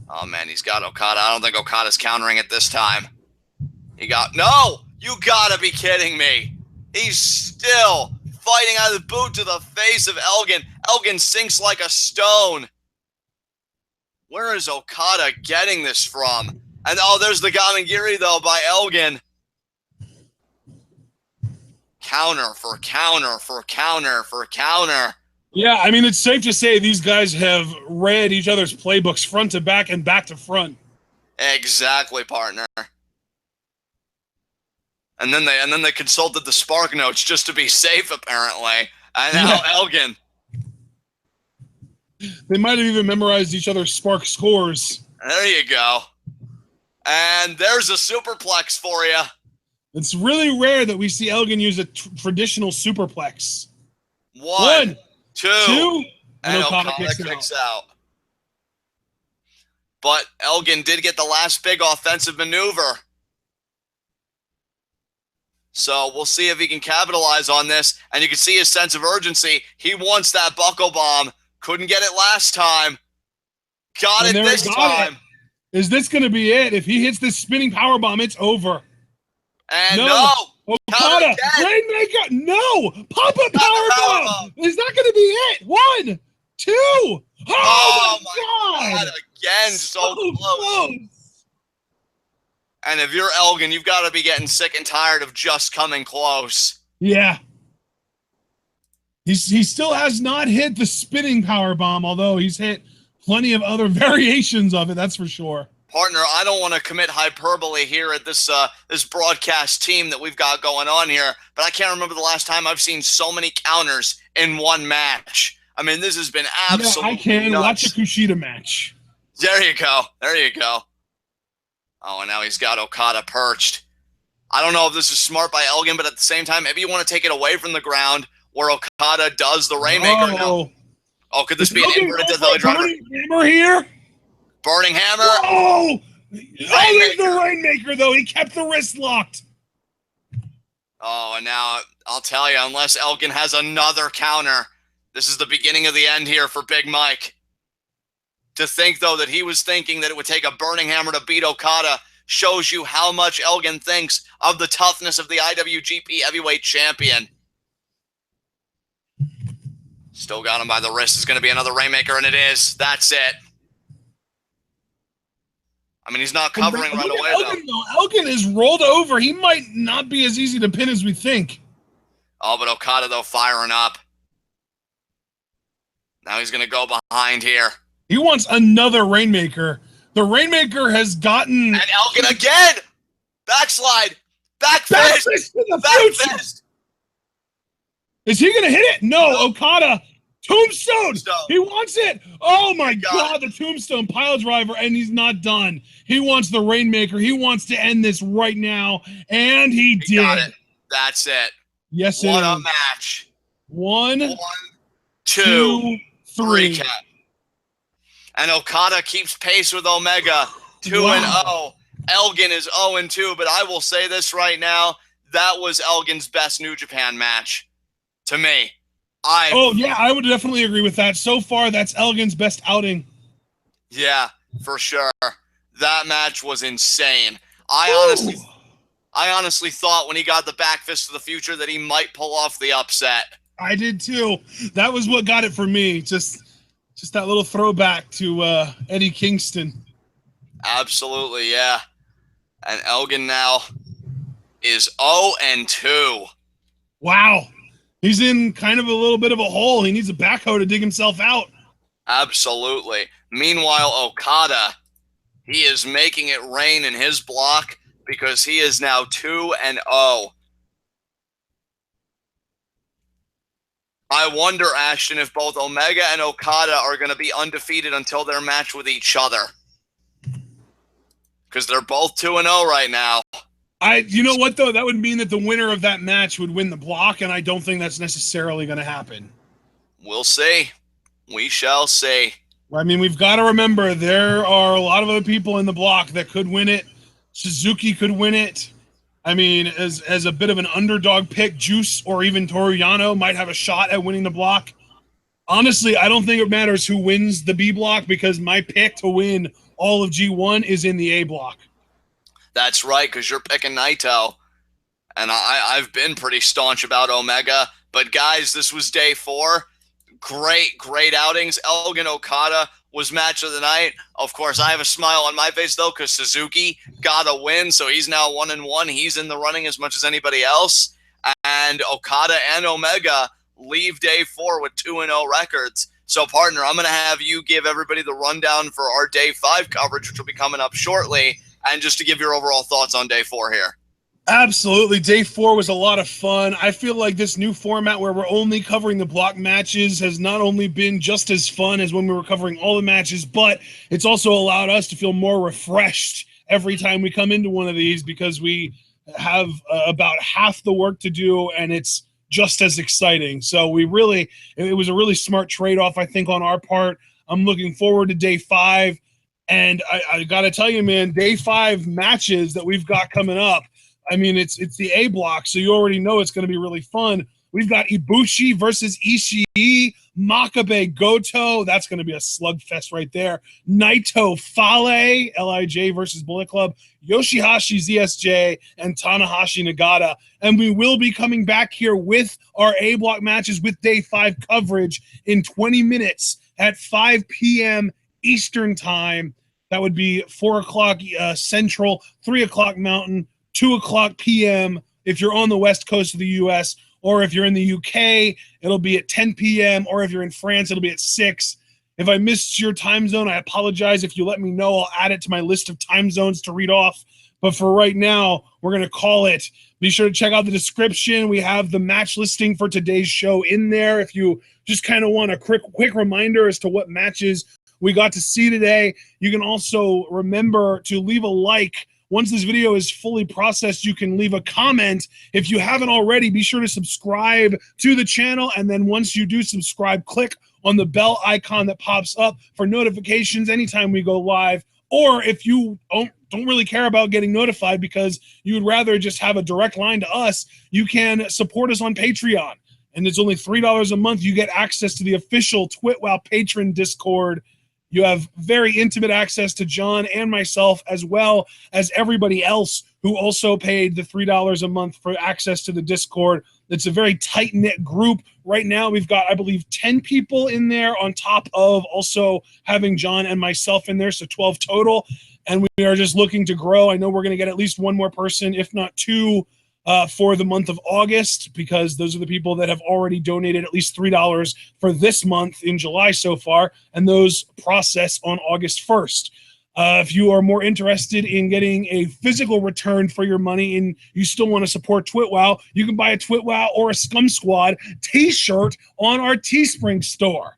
Oh, man, he's got Okada. I don't think Okada's countering it this time. No! You gotta be kidding me. He's still fighting out of the boot to the face of Elgin. Elgin sinks like a stone. Where is Okada getting this from? And there's the Gamagiri, though, by Elgin. Counter for counter for counter for counter. Yeah, I mean, it's safe to say these guys have read each other's playbooks front to back and back to front. Exactly, partner. And then they consulted the Spark Notes just to be safe, apparently. And now Elgin. They might have even memorized each other's Spark scores. There you go. And there's a superplex for you. It's really rare that we see Elgin use a traditional superplex. One, two, and Okada kicks out. But Elgin did get the last big offensive maneuver. So we'll see if he can capitalize on this. And you can see his sense of urgency. He wants that buckle bomb. Couldn't get it last time. Got it this time. Is this going to be it? If he hits this spinning power bomb, it's over. And no. Okada, Rainmaker, no! Pop-up power bomb! Is that going to be it? 1, 2. Oh, my God. God. Again, so close. And if you're Elgin, you've got to be getting sick and tired of just coming close. Yeah. He still has not hit the spinning power bomb, although he's hit plenty of other variations of it, that's for sure. Partner, I don't want to commit hyperbole here at this this broadcast team that we've got going on here, but I can't remember the last time I've seen so many counters in one match. I mean, this has been absolutely I can. nuts. Watch a Kushida match. There you go. There you go. Oh, and now he's got Okada perched. I don't know if this is smart by Elgin, but at the same time, maybe you want to take it away from the ground where Okada does the Rainmaker now. Oh, could this be an inverted Death Valley driver? Burning Hammer here? Burning Hammer. Oh! There's the Rainmaker, though. He kept the wrist locked. Oh, and now, I'll tell you, unless Elgin has another counter, this is the beginning of the end here for Big Mike. To think, though, that he was thinking that it would take a Burning Hammer to beat Okada shows you how much Elgin thinks of the toughness of the IWGP Heavyweight Champion. Still got him by the wrist. It's going to be another Rainmaker, and it is. That's it. I mean, he's not covering right away, Elgin, though. Elgin is rolled over. He might not be as easy to pin as we think. Oh, but Okada, though, firing up. Now he's going to go behind here. He wants another Rainmaker. The Rainmaker has gotten... And Elgin again! Backslide! Back fist! Back fist! Is he going to hit it? No, Okada. Tombstone! He wants it! Oh my God, the Tombstone pile driver, and he's not done. He wants the Rainmaker. He wants to end this right now, and he did. Got it. That's it. Yes, what a match. 1, 2, 3. Recap. And Okada keeps pace with Omega, 2-0. Elgin is 0-2, but I will say this right now, that was Elgin's best New Japan match, to me. I would definitely agree with that. So far, that's Elgin's best outing. Yeah, for sure. That match was insane. I honestly thought when he got the back fist of the future that he might pull off the upset. I did too. That was what got it for me. Just that little throwback to Eddie Kingston. Absolutely, yeah. And Elgin now is 0-2. Wow. He's in kind of a little bit of a hole. He needs a backhoe to dig himself out. Absolutely. Meanwhile, Okada, he is making it rain in his block because he is now 2-0. I wonder, Ashton, if both Omega and Okada are going to be undefeated until their match with each other. Because they're both 2-0 right now. You know what, though? That would mean that the winner of that match would win the block, and I don't think that's necessarily going to happen. We'll see. We shall see. I mean, we've got to remember there are a lot of other people in the block that could win it. Suzuki could win it. I mean, as a bit of an underdog pick, Juice or even Toru Yano might have a shot at winning the block. Honestly, I don't think it matters who wins the B block because my pick to win all of G1 is in the A block. That's right, because you're picking Naito. And I've been pretty staunch about Omega. But guys, this was day 4. Great outings. Elgin Okada was match of the night. Of course, I have a smile on my face, though, because Suzuki got a win. So he's now 1-1. He's in the running as much as anybody else. And Okada and Omega leave day 4 with 2-0 records. So, partner, I'm going to have you give everybody the rundown for our day 5 coverage, which will be coming up shortly. And just to give your overall thoughts on day 4 here. Absolutely. Day 4 was a lot of fun. I feel like this new format where we're only covering the block matches has not only been just as fun as when we were covering all the matches, but it's also allowed us to feel more refreshed every time we come into one of these because we have about half the work to do and it's just as exciting. So it was a really smart trade-off, I think, on our part. I'm looking forward to day 5. And I got to tell you, man, day 5 matches that we've got coming up, I mean, it's the A block, so you already know it's going to be really fun. We've got Ibushi versus Ishii, Makabe Goto. That's going to be a slugfest right there. Naito Fale, LIJ versus Bullet Club, Yoshihashi ZSJ, and Tanahashi Nagata. And we will be coming back here with our A block matches with day 5 coverage in 20 minutes at 5 p.m. Eastern Time. That would be 4 o'clock Central, 3 o'clock Mountain, 2 o'clock p.m. if you're on the west coast of the U.S., or if you're in the UK, it'll be at 10 p.m., or if you're in France, it'll be at 6. If I missed your time zone, I apologize. If you let me know, I'll add it to my list of time zones to read off. But for right now, we're going to call it. Be sure to check out the description. We have the match listing for today's show in there. If you just kind of want a quick reminder as to what matches we got to see today, you can also remember to leave a like. Once this video is fully processed, you can leave a comment. If you haven't already, be sure to subscribe to the channel. And then once you do subscribe, click on the bell icon that pops up for notifications anytime we go live. Or if you don't really care about getting notified because you would rather just have a direct line to us, you can support us on Patreon. And it's only $3 a month. You get access to the official TwitWow patron Discord. You have very intimate access to John and myself, as well as everybody else who also paid the $3 a month for access to the Discord. It's a very tight-knit group. Right now, we've got, I believe, 10 people in there on top of also having John and myself in there, so 12 total. And we are just looking to grow. I know we're going to get at least one more person, if not two, for the month of August, because those are the people that have already donated at least $3 for this month in July so far, and those process on August 1st. If you are more interested in getting a physical return for your money and you still want to support TwitWow, you can buy a TwitWow or a Scum Squad t-shirt on our Teespring store.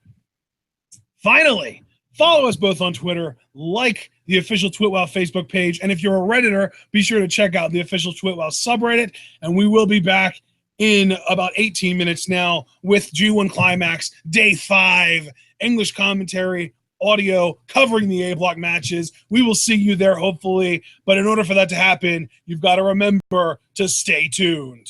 Finally, follow us both on Twitter, like the official TwitWow Facebook page, and if you're a Redditor, be sure to check out the official TwitWow subreddit, and we will be back in about 18 minutes now with G1 Climax, Day 5, English commentary, audio, covering the A-Block matches. We will see you there, hopefully, but in order for that to happen, you've got to remember to stay tuned.